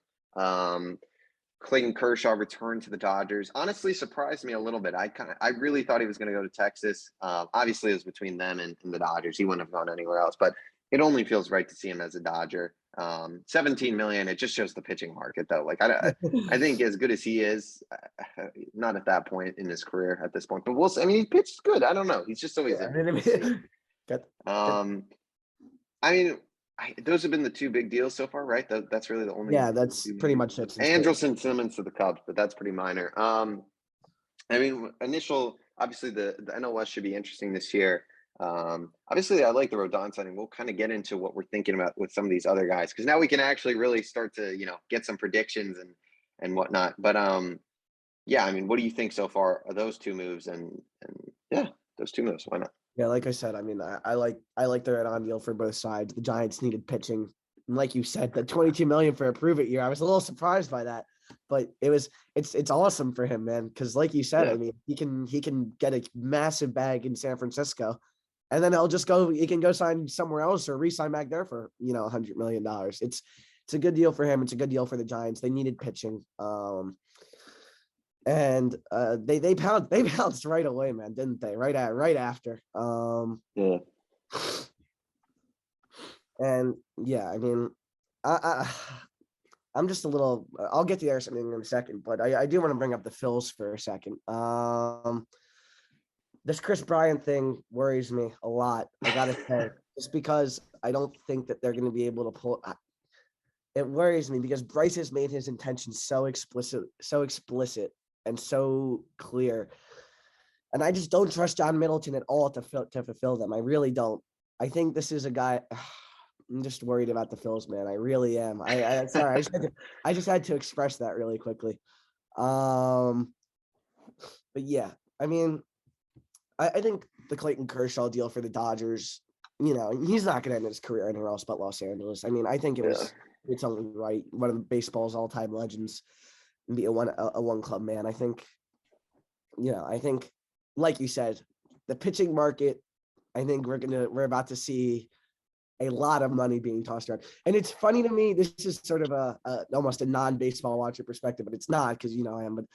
S1: Clayton Kershaw returned to the Dodgers. Honestly, surprised me a little bit. I really thought he was going to go to Texas. Obviously, it was between them and the Dodgers. He wouldn't have gone anywhere else, but it only feels right to see him as a Dodger. $17 million. It just shows the pitching market, though. Like I think as good as he is, not at that point in his career at this point. But we'll see. I mean, he pitched good. I don't know. He's just always in. I mean, those have been the two big deals so far, right? That's really the only.
S2: Yeah, that's pretty much it.
S1: Andrelton Simmons to the Cubs, but that's pretty minor. I mean, obviously the NL West should be interesting this year. Obviously, I like the Rodon signing. We'll kind of get into what we're thinking about with some of these other guys because now we can actually really start to get some predictions and whatnot. But yeah, I mean, what do you think so far of those two moves? And yeah, those two moves. Why not?
S2: Yeah, like I said, I mean, I like the on deal for both sides. The Giants needed pitching, and like you said, the 22 million for a prove it year. I was a little surprised by that, but it's awesome for him, man. Because like you said,
S1: Yeah,
S2: I mean, he can get a massive bag in San Francisco, and then he'll just go. He can go sign somewhere else or re-sign back there for $100 million. It's a good deal for him. It's a good deal for the Giants. They needed pitching. And they pounced right away, man, didn't they? Right after.
S1: yeah,
S2: And yeah, I mean, I I'm just a little. I'll get to there something in a second, but I do want to bring up the Phils for a second. This Chris Bryant thing worries me a lot. I gotta say, just because I don't think that they're going to be able to pull. It worries me because Bryce has made his intentions so explicit, and so clear. And I just don't trust John Middleton at all to fulfill them. I really don't. I think this is a guy. I'm just worried about the Phils, man. I really am. I sorry. I just had to express that really quickly. But yeah, I mean, I think the Clayton Kershaw deal for the Dodgers, he's not going to end his career anywhere else but Los Angeles. I mean, I think
S1: yeah.
S2: it's only right. One of the baseball's all-time legends and be a one club man. I think, like you said, the pitching market, I think we're about to see a lot of money being tossed around. And it's funny to me, this is sort of a almost a non-baseball watcher perspective, but it's not because I am,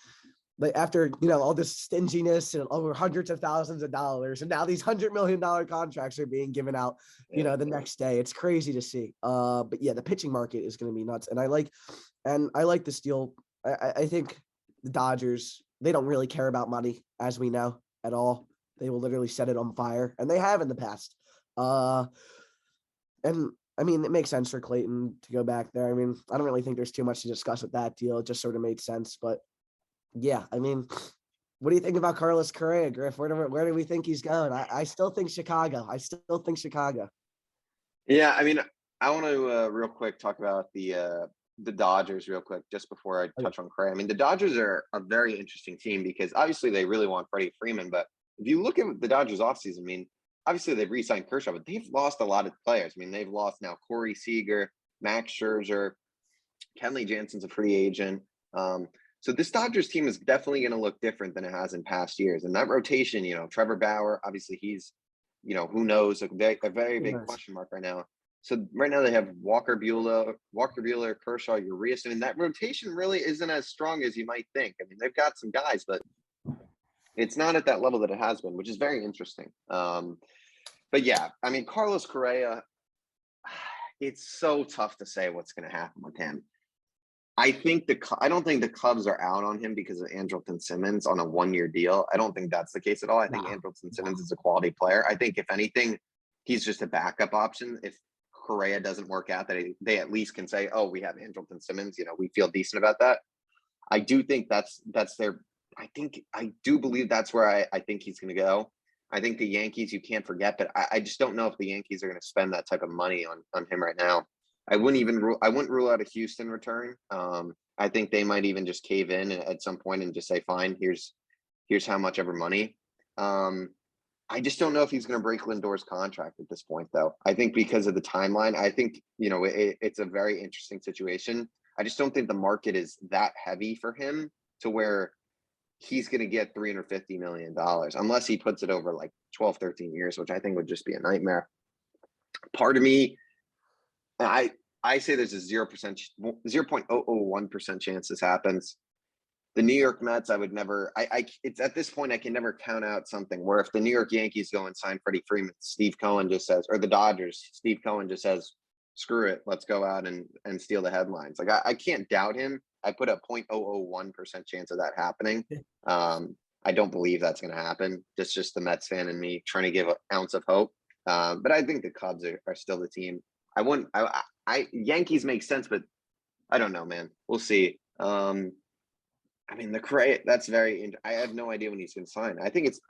S2: but after all this stinginess and over hundreds of thousands of dollars, and now these $100 million contracts are being given out,
S1: Yeah.
S2: the next day. It's crazy to see. But yeah, the pitching market is going to be nuts. And I like this deal. I think the Dodgers, they don't really care about money, as we know, at all. They will literally set it on fire, and they have in the past. And I mean, it makes sense for Clayton to go back there. I mean, I don't really think there's too much to discuss with that deal. It just sort of made sense. But yeah, I mean, what do you think about Carlos Correa, Griff? Where do we think he's going? I still think Chicago.
S1: Yeah, I mean, I want to real quick talk about the Dodgers real quick just before I
S2: Okay.
S1: touch on Cray. I mean, the Dodgers are a very interesting team because obviously they really want Freddie Freeman, but if you look at the Dodgers offseason, I mean, obviously they've re-signed Kershaw, but they've lost a lot of players. I mean, they've lost now Corey Seager, Max Scherzer, Kenley Jansen's a free agent. So this Dodgers team is definitely going to look different than it has in past years. And that rotation, Trevor Bauer, obviously he's, who knows, a very
S2: Who
S1: big
S2: knows?
S1: question mark right now. So right now they have Walker Buehler, Kershaw, Urias. I mean, that rotation really isn't as strong as you might think. I mean, they've got some guys, but it's not at that level that it has been, which is very interesting. But yeah, I mean, Carlos Correa, it's so tough to say what's going to happen with him. I don't think the Cubs are out on him because of Andrelton Simmons on a 1-year deal. I don't think that's the case at all. I think
S2: No.
S1: Andrelton Simmons is a quality player. I think if anything, he's just a backup option. If Correa doesn't work out, that they at least can say, "Oh, we have Andrelton Simmons. We feel decent about that." I do think that's their. I do believe that's where I think he's going to go. I think the Yankees, you can't forget, but I just don't know if the Yankees are going to spend that type of money on him right now. I wouldn't rule out a Houston return. I think they might even just cave in at some point and just say, "Fine, here's how much ever money." I just don't know if he's going to break Lindor's contract at this point, though. I think because of the timeline, I think it's a very interesting situation. I just don't think the market is that heavy for him to where he's going to get $350 million unless he puts it over like 12, 13 years, which I think would just be a nightmare. Part of me, I say there's a 0.001% chance this happens. The New York Mets, I would never. It's at this point I can never count out something where if the New York Yankees go and sign Freddie Freeman, Steve Cohen just says, or the Dodgers, Steve Cohen just says, "Screw it, let's go out and steal the headlines." Like I can't doubt him. I put a 0.001% chance of that happening. I don't believe that's going to happen. That's just the Mets fan and me trying to give an ounce of hope. But I think the Cubs are still the team. I wouldn't. Yankees make sense, but I don't know, man. We'll see. I mean, the Correa, that's I have no idea when he's going to sign. I think it's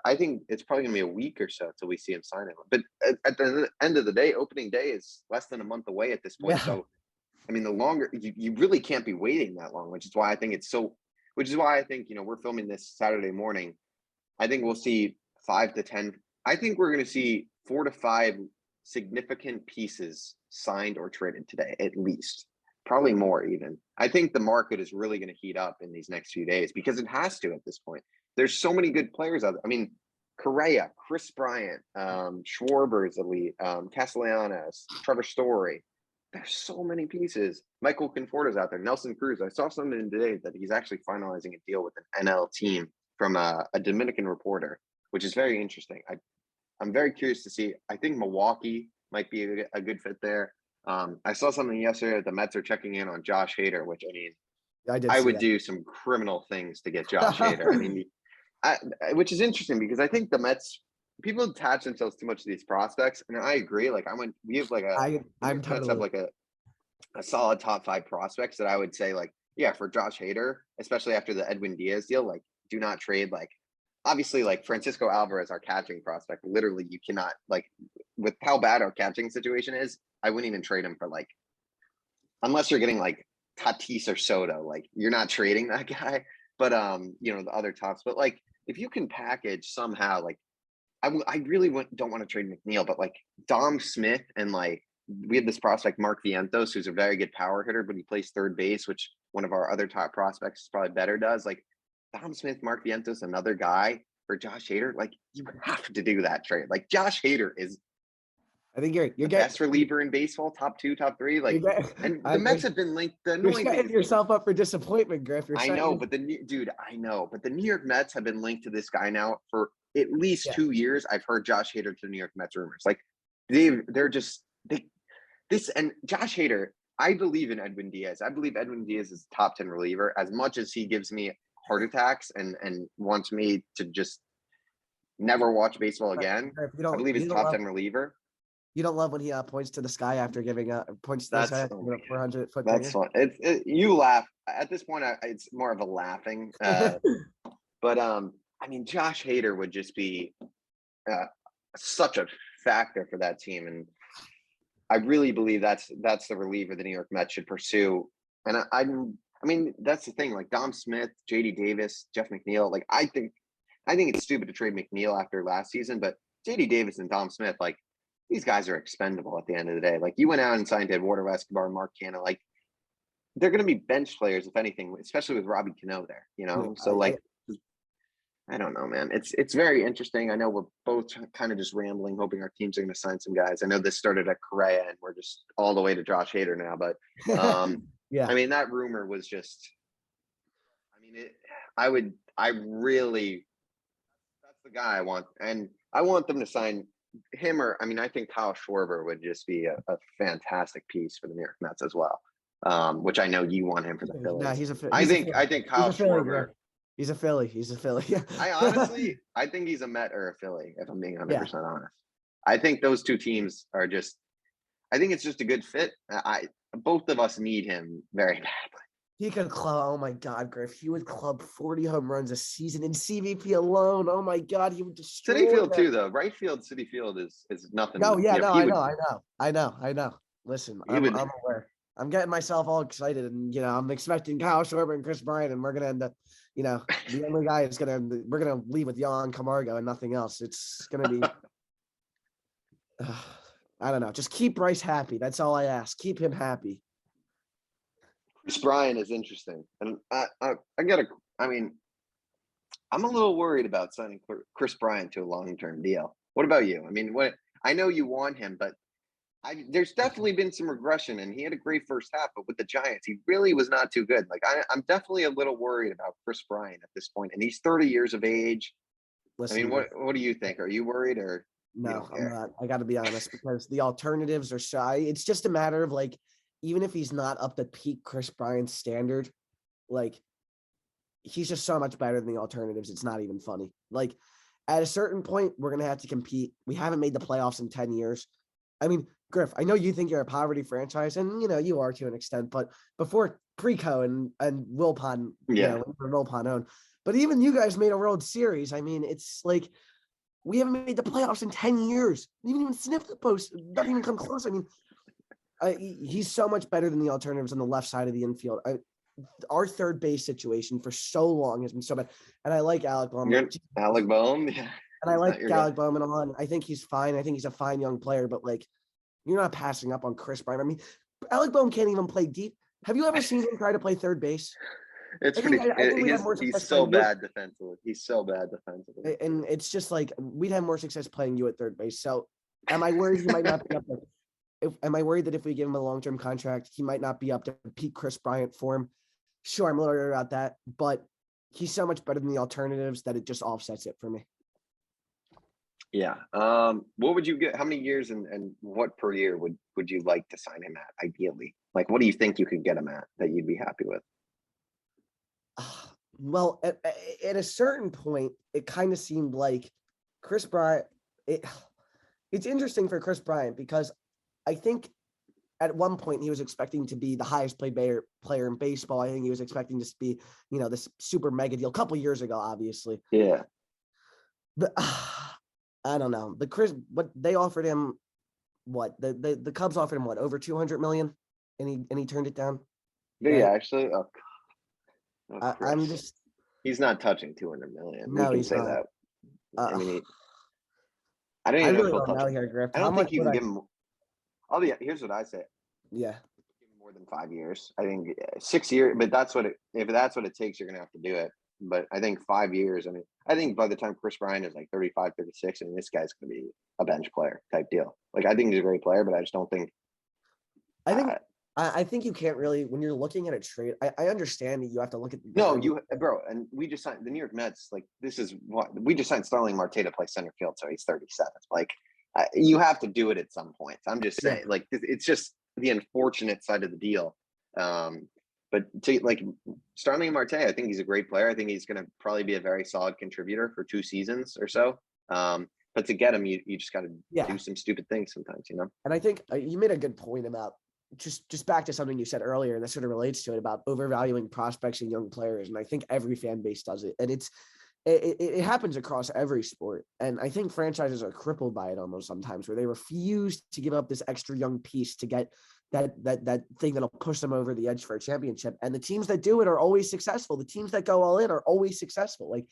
S1: probably going to be a week or so till we see him sign it. But at the end of the day, opening day is less than a month away at this point.
S2: Yeah.
S1: So, I mean, the longer you really can't be waiting that long, which is why I think, we're filming this Saturday morning. I think we'll see 5 to 10. I think we're going to see 4 to 5 significant pieces signed or traded today, at least. Probably more even. I think the market is really going to heat up in these next few days because it has to at this point. There's so many good players out there. I mean, Correa, Chris Bryant, Schwarber is elite, Castellanos, Trevor Story. There's so many pieces. Michael Conforto's out there. Nelson Cruz. I saw something today that he's actually finalizing a deal with an NL team from a Dominican reporter, which is very interesting. I'm very curious to see. I think Milwaukee might be a good fit there. I saw something yesterday that the Mets are checking in on Josh Hader, which I would do some criminal things to get Josh Hader. I mean, which is interesting because I think the Mets people attach themselves too much to these prospects, and I agree. Like we have like
S2: I'm
S1: Mets
S2: totally
S1: have like a solid top 5 prospects that I would say like for Josh Hader, especially after the Edwin Diaz deal, like do not trade like. Obviously, like Francisco Alvarez, our catching prospect, literally you cannot like with how bad our catching situation is. I wouldn't even trade him for like unless you're getting like Tatis or Soto, like you're not trading that guy. But the other tops. But like if you can package somehow, like I really don't want to trade McNeil, but like Dom Smith and like we have this prospect Mark Vientos, who's a very good power hitter, but he plays third base, which one of our other top prospects probably better does. Like Dom Smith, Mark Vientos, another guy for Josh Hader. Like you have to do that trade. Like Josh Hader is
S2: I think you're
S1: the best reliever in baseball, top 2, top 3. Like, and the Mets have been linked. The
S2: You're
S1: annoying thing
S2: setting
S1: is,
S2: yourself up for disappointment, Griff.
S1: I know, but I know, but the New York Mets have been linked to this guy now for at least 2 years. I've heard Josh Hader to the New York Mets rumors. Like they're just this and Josh Hader. I believe in Edwin Diaz. I believe Edwin Diaz is a top 10 reliever. As much as he gives me heart attacks and wants me to just never watch baseball again, I believe he's top 10 reliever.
S2: You don't love when he points to the sky after giving points to the sky after giving a 400-foot.
S1: That's fun. You laugh at this point. It's more of a laughing. But I mean, Josh Hader would just be such a factor for that team, and I really believe that's the reliever the New York Mets should pursue. And I mean, that's the thing. Like Dom Smith, J.D. Davis, Jeff McNeil. Like I think it's stupid to trade McNeil after last season, but J.D. Davis and Dom Smith, like these guys are expendable at the end of the day. Like you went out and signed Eduardo Escobar, Mark Canha. Like they're going to be bench players if anything, especially with Robbie Cano there. So like. I don't know, man. It's very interesting. I know we're both kind of just rambling, hoping our teams are going to sign some guys. I know this started at Correa, and we're just all the way to Josh Hader now. But
S2: yeah,
S1: I mean that rumor was just. I mean, that's the guy I want, and I want them to sign him or I think Kyle Schwarber would just be a fantastic piece for the New York Mets as well. Which I know you want him for the Phillies.
S2: No,
S1: I think Kyle Schwarber.
S2: He's a Philly.
S1: I think he's a Met or a Philly, if I'm being 100% honest. I think those two teams are just I think it's just a good fit. Both of us need him very badly.
S2: He could club. Oh my God, Griff! He would club 40 home runs a season in CVP alone. Oh my God, he would destroy.
S1: City Field too, though. Right field, City Field is nothing.
S2: No, yeah, I know. Listen, I'm aware. I'm getting myself all excited, and I'm expecting Kyle Schwarber and Chris Bryant, and we're gonna end up. The only guy is we're gonna leave with Jan Camargo and nothing else. It's gonna be. I don't know. Just keep Bryce happy. That's all I ask. Keep him happy.
S1: Chris Bryant is interesting, and I'm a little worried about signing Chris Bryant to a long-term deal. What about you? I mean, I know you want him, but there's definitely been some regression, and he had a great first half, but with the Giants, he really was not too good. Like I'm definitely a little worried about Chris Bryant at this point, and he's 30 years of age. Listen, what do you think? Are you worried or?
S2: No, I'm not. I got to be honest, because the alternatives are shy. It's just a matter of like, even if he's not up to peak Chris Bryant's standard, like he's just so much better than the alternatives. It's not even funny. Like at a certain point, we're going to have to compete. We haven't made the playoffs in 10 years. I mean, Griff, I know you think you're a poverty franchise, and you are to an extent, but before Preco and Wilpon,
S1: Yeah.
S2: Wilpon owned. But even you guys made a World Series. I mean, it's like we haven't made the playoffs in 10 years. We haven't even sniffed the post. Doesn't even come close. I mean, he's so much better than the alternatives on the left side of the infield. Our third base situation for so long has been so bad. And I like Alec Bowman.
S1: Alec Bowman, yeah.
S2: And I like Alec Bowman a lot. I think he's fine. I think he's a fine young player, but like, you're not passing up on Chris Bryant. I mean, Alec Bowman can't even play deep. Have you ever seen him try to play third base?
S1: It's he's so bad defensively. He's so bad defensively.
S2: And it's just like we'd have more success playing you at third base. So am I worried he might not be up there? Am I worried that if we give him a long-term contract, he might not be up to peak Chris Bryant form? Sure, I'm a little worried about that, but he's so much better than the alternatives that it just offsets it for me.
S1: Yeah. What would you get? How many years and what per year would you like to sign him at ideally? Like, what do you think you could get him at that you'd be happy with?
S2: Well, at a certain point, it kind of seemed like Chris Bryant. It's interesting for Chris Bryant because I think at one point he was expecting to be the highest paid player in baseball. I think he was expecting to be, this super mega deal a couple years ago, obviously.
S1: Yeah.
S2: But I don't know. What they offered him, the Cubs offered him over 200 million, and he turned it down.
S1: Yeah, actually. Oh,
S2: I'm just.
S1: He's not touching 200 million.
S2: No,
S1: we can
S2: he's
S1: say
S2: not.
S1: that. I mean,
S2: I really don't know here, Griff.
S1: I don't think you can give him. Here's what I say.
S2: Yeah.
S1: Give him more than 5 years. I think 6 years, but if that's what it takes, you're gonna have to do it. But I think 5 years. I mean, I think by the time Chris Bryant is like 35, 36, and this guy's gonna be a bench player type deal. Like, I think he's a great player, but I just don't think.
S2: I think you can't really, when you're looking at a trade, I understand that you have to look at.
S1: Bro, and we just signed the New York Mets. Like, this is what we just signed Starling Marte to play center field, so he's 37. Like, you have to do it at some point. I'm just saying, like, it's just the unfortunate side of the deal. But Starling Marte, I think he's a great player. I think he's going to probably be a very solid contributor for 2 seasons or so. But to get him, you just got to do some stupid things sometimes,
S2: And I think you made a good point about just back to something you said earlier, and that sort of relates to it about overvaluing prospects and young players. And I think every fan base does it. And it happens across every sport. And I think franchises are crippled by it almost sometimes, where they refuse to give up this extra young piece to get that thing that'll push them over the edge for a championship. And the teams that do it are always successful. The teams that go all in are always successful. Like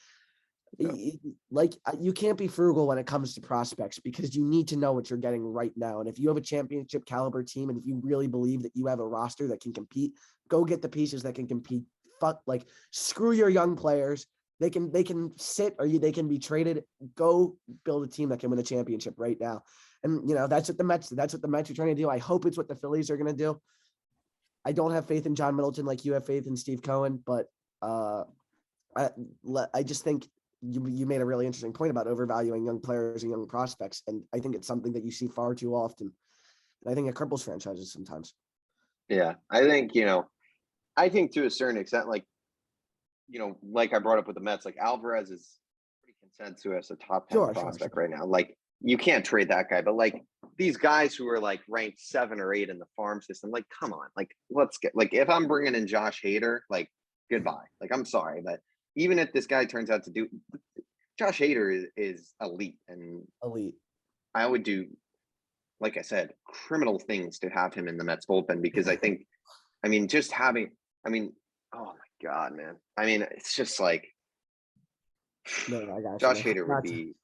S2: you can't be frugal when it comes to prospects because you need to know what you're getting right now. And if you have a championship caliber team, and if you really believe that you have a roster that can compete, go get the pieces that can compete. Screw your young players. They can sit or they can be traded. Go build a team that can win a championship right now. And that's what the Mets are trying to do. I hope it's what the Phillies are going to do. I don't have faith in John Middleton like you have faith in Steve Cohen, but I just think you made a really interesting point about overvaluing young players and young prospects. And I think it's something that you see far too often. And I think it cripples franchises sometimes.
S1: Yeah. I think to a certain extent, like I brought up with the Mets, like Alvarez is pretty consensus a top 10 prospect right now. Like, you can't trade that guy, but like these guys who are like ranked 7 or 8 in the farm system, like, come on, like, let's get, like, if I'm bringing in Josh Hader, like, goodbye. Like, I'm sorry, but even if this guy turns out to do, Josh Hader is elite, and I would do, like I said, criminal things to have him in the Mets bullpen, because I think, oh my God, man. I mean, it's just like, Josh Hader would be,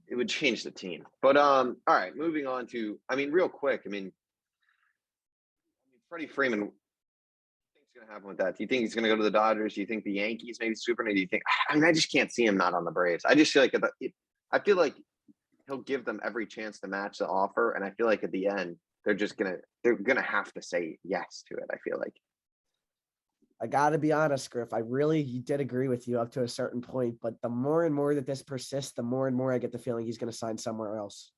S1: it would change the team. But all right, moving on to, real quick, Freddie Freeman, what do you think is going to happen with that? Do you think he's going to go to the Dodgers? Do you think the Yankees maybe super? Do you think? I just can't see him not on the Braves. I just feel like he'll give them every chance to match the offer, and I feel like at the end they're gonna have to say yes to it. I feel like.
S2: I got to be honest, Griff. I really did agree with you up to a certain point, but the more and more that this persists, the more and more I get the feeling he's going to sign somewhere else.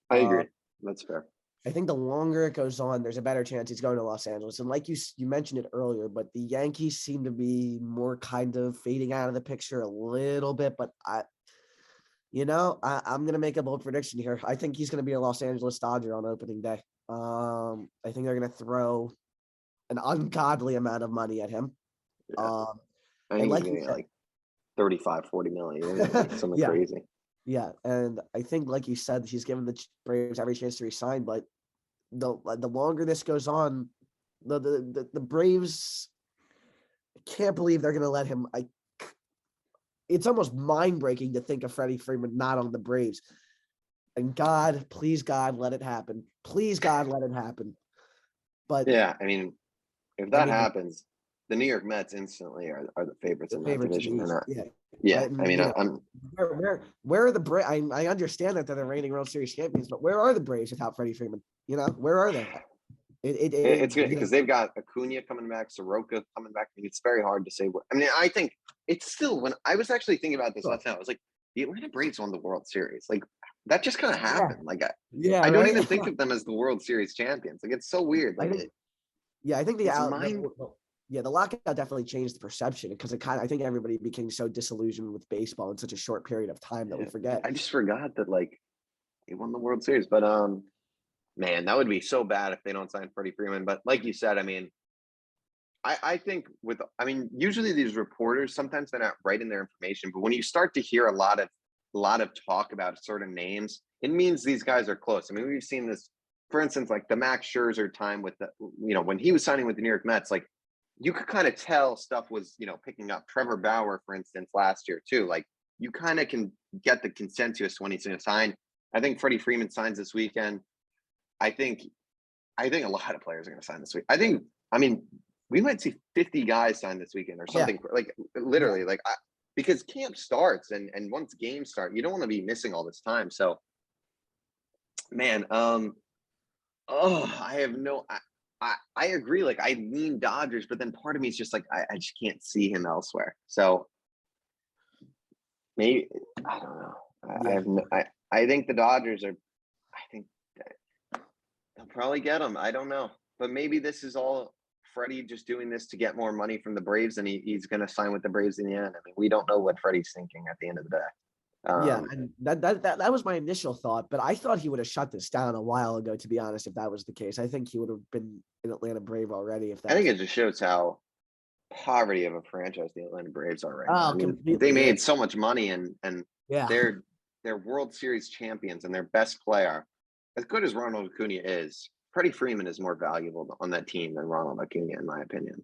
S1: I agree. That's fair.
S2: I think the longer it goes on, there's a better chance he's going to Los Angeles. And like you mentioned it earlier, but the Yankees seem to be more kind of fading out of the picture a little bit. But I'm going to make a bold prediction here. I think he's going to be a Los Angeles Dodger on opening day. I think they're going to throw an ungodly amount of money at him.
S1: Yeah. I
S2: And
S1: think he's
S2: like you
S1: getting
S2: said,
S1: like 35, 40 million, something
S2: yeah,
S1: crazy.
S2: yeah, and I think, like you said, he's given the Braves every chance to resign. But the longer this goes on, the Braves can't believe they're going to let him. It's almost mind breaking to think of Freddie Freeman not on the Braves. And God, please God, let it happen. Please God, let it happen. But
S1: Yeah, I mean, if
S2: I
S1: that
S2: mean,
S1: happens, the New York Mets instantly are the favorites
S2: the
S1: in that
S2: favorites in
S1: division.
S2: the
S1: And
S2: East, yeah.
S1: yeah,
S2: But
S1: I mean,
S2: you know,
S1: I'm
S2: where are the Braves? I understand that they're the reigning World Series champions, but where are the Braves without Freddie Freeman? You know, where are they?
S1: it's good
S2: You
S1: because
S2: know,
S1: they've got Acuna coming back, Soroka coming back. It's very hard to say what. I mean, I think it's still when I was actually thinking about this last night, I was like, the Atlanta Braves won the World Series. Like that just kind of
S2: yeah,
S1: happened. Like
S2: yeah,
S1: I don't
S2: right.
S1: even think of them as the World Series champions. Like it's so weird.
S2: I
S1: Like
S2: think, yeah, I think
S1: it's mind.
S2: the lockout definitely changed the perception because I think everybody became so disillusioned with baseball in such a short period of time that we forget.
S1: I just forgot that like they won the World Series, but man, that would be so bad if they don't sign Freddie Freeman. But like you said, I mean, I think usually these reporters sometimes they're not right in their information, but when you start to hear a lot of talk about certain names, it means these guys are close. I mean, we've seen this, for instance, like the Max Scherzer time with the, when he was signing with the New York Mets, like you could kind of tell stuff was, picking up. Trevor Bauer, for instance, last year too. Like you kind of can get the consensus when he's going to sign. I think Freddie Freeman signs this weekend. I think a lot of players are going to sign this week. I mean, we might see 50 guys sign this weekend or something like literally because camp starts and once games start, you don't want to be missing all this time. So, man, I have I agree. Like I lean Dodgers, but then part of me is just like I just can't see him elsewhere. So maybe I don't know. I think the Dodgers are. I think they'll probably get him. I don't know, but maybe this is all Freddie just doing this to get more money from the Braves, and he's going to sign with the Braves in the end. I mean, we don't know what Freddie's thinking at the end of the day.
S2: Yeah, and that was my initial thought, but I thought he would have shut this down a while ago. To be honest, if that was the case, I think he would have been an Atlanta Brave already. If that,
S1: I think it just shows how poverty of a franchise the Atlanta Braves are right now. I mean, they
S2: completely,
S1: made so much money, and
S2: yeah,
S1: they're World Series champions, and their best player, as good as Ronald Acuna is, Freddie Freeman is more valuable on that team than Ronald Acuna, in my opinion.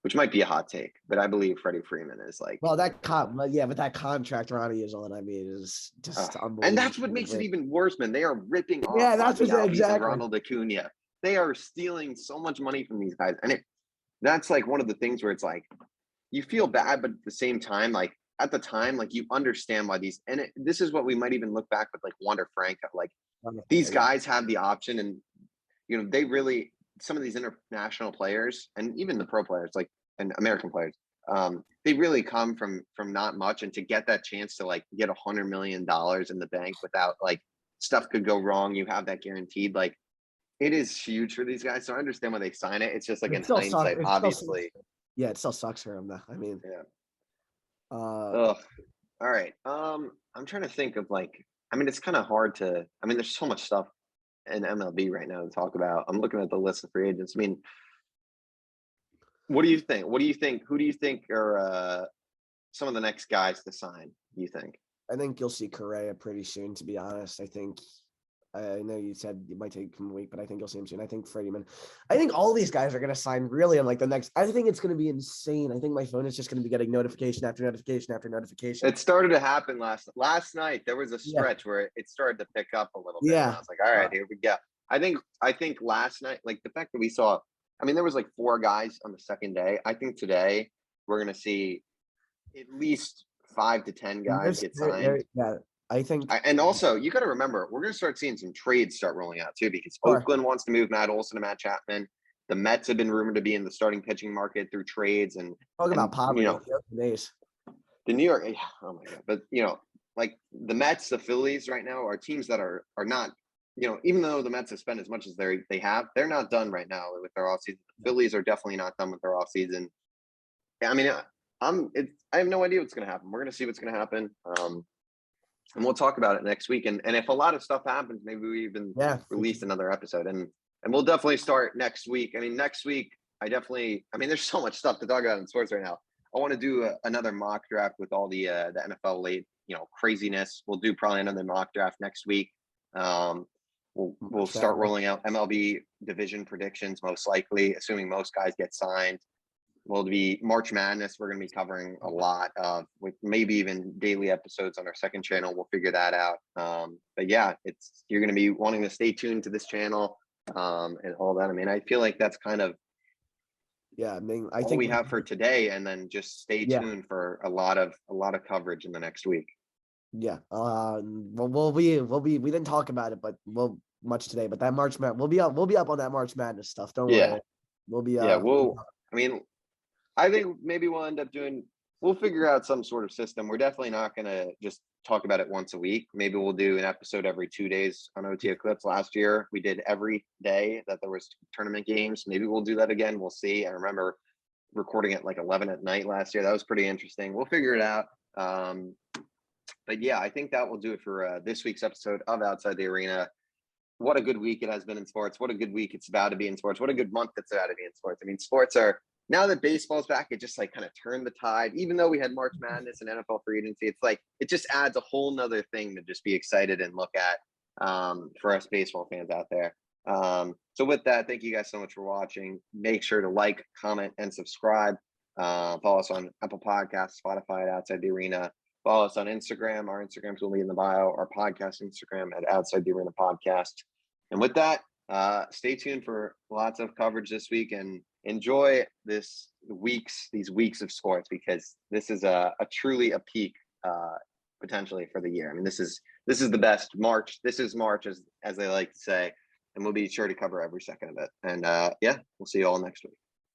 S1: Which might be a hot take, but I believe Freddie Freeman is like.
S2: Well, but that contract Ronnie is on. I mean, is just unbelievable.
S1: And that's what makes it even worse, man. They are ripping off.
S2: Yeah, that's exactly.
S1: And Ronald Acuna. They are stealing so much money from these guys, and that's like one of the things where it's like you feel bad, but at the same time, like at the time, like you understand why these. And this is what we might even look back with like Wander Franco. Like these guys have the option, and they really. Some of these international players and even the pro players, like and American players, they really come from not much, and to get that chance to like get $100 million in the bank without like stuff could go wrong, you have that guaranteed. Like it is huge for these guys. So I understand why they sign it. It's just like in hindsight, obviously.
S2: Yeah, it still sucks for him though. I mean,
S1: yeah.
S2: All
S1: right. I'm trying to think of like. I mean, it's kind of hard to. I mean, there's so much stuff in MLB right now to talk about. I'm looking at the list of free agents. I mean, what do you think? Who do you think are some of the next guys to sign? You think?
S2: I think you'll see Correa pretty soon. To be honest, I know you said it might take him a week, but I think you'll see him soon. I think Freddieman. I think all these guys are going to sign really in like the next. I think it's going to be insane. I think my phone is just going to be getting notification after notification after notification.
S1: It started to happen last night. There was a stretch where it started to pick up a little bit. Yeah, and I was like, all right, here we go. I think last night, like the fact that we saw. I mean, there was like 4 guys on the second day. I think today we're going to see at least 5 to 10 guys get signed.
S2: Yeah. I think,
S1: and also you got to remember, we're going to start seeing some trades start rolling out too, because Oakland wants to move Matt Olson to Matt Chapman. The Mets have been rumored to be in the starting pitching market through trades and
S2: talk about poverty.
S1: The New York, oh my god! But like the Mets, the Phillies, right now are teams that are not, even though the Mets have spent as much as they have, they're not done right now with their offseason. The Phillies are definitely not done with their offseason. I mean, I have no idea what's going to happen. We're going to see what's going to happen. And we'll talk about it next week. And if a lot of stuff happens, maybe we even release another episode. And And we'll definitely start next week. I mean, next week, there's so much stuff to talk about in sports right now. I want to do another mock draft with all the NFL late, craziness. We'll do probably another mock draft next week. We'll start rolling out MLB division predictions, most likely, assuming most guys get signed. Will be March Madness. We're going to be covering a lot of, with maybe even daily episodes on our second channel. We'll figure that out. But yeah, you're going to be wanting to stay tuned to this channel and all that. I mean, I feel like that's kind of
S2: I
S1: all
S2: think
S1: we have for today, and then just stay tuned for a lot of coverage in the next week.
S2: Yeah. We didn't talk about it, but much today. But that March Madness, we'll be up on that March Madness stuff. Don't worry. We'll be
S1: I think maybe we'll figure out some sort of system. We're definitely not going to just talk about it once a week. Maybe we'll do an episode every 2 days on OT Eclipse. Last year, we did every day that there was tournament games. Maybe we'll do that again. We'll see. I remember recording at like 11 at night last year. That was pretty interesting. We'll figure it out. But yeah, I think that will do it for this week's episode of Outside the Arena. What a good week it has been in sports. What a good week it's about to be in sports. What a good month it's about to be in sports. I mean, sports are, now that baseball's back, it just like kind of turned the tide. Even though we had March Madness and NFL free agency, it's like it just adds a whole nother thing to just be excited and look at for us baseball fans out there. So with that, thank you guys so much for watching. Make sure to like, comment, and subscribe. Follow us on Apple Podcasts, Spotify at Outside the Arena. Follow us on Instagram. Our Instagrams will be in the bio. Our podcast Instagram at Outside the Arena Podcast. And with that, stay tuned for lots of coverage this week, and enjoy these weeks of sports, because this is truly a peak potentially for the year. I mean, this is the best March. This is March, as they like to say, and we'll be sure to cover every second of it. And we'll see you all next week.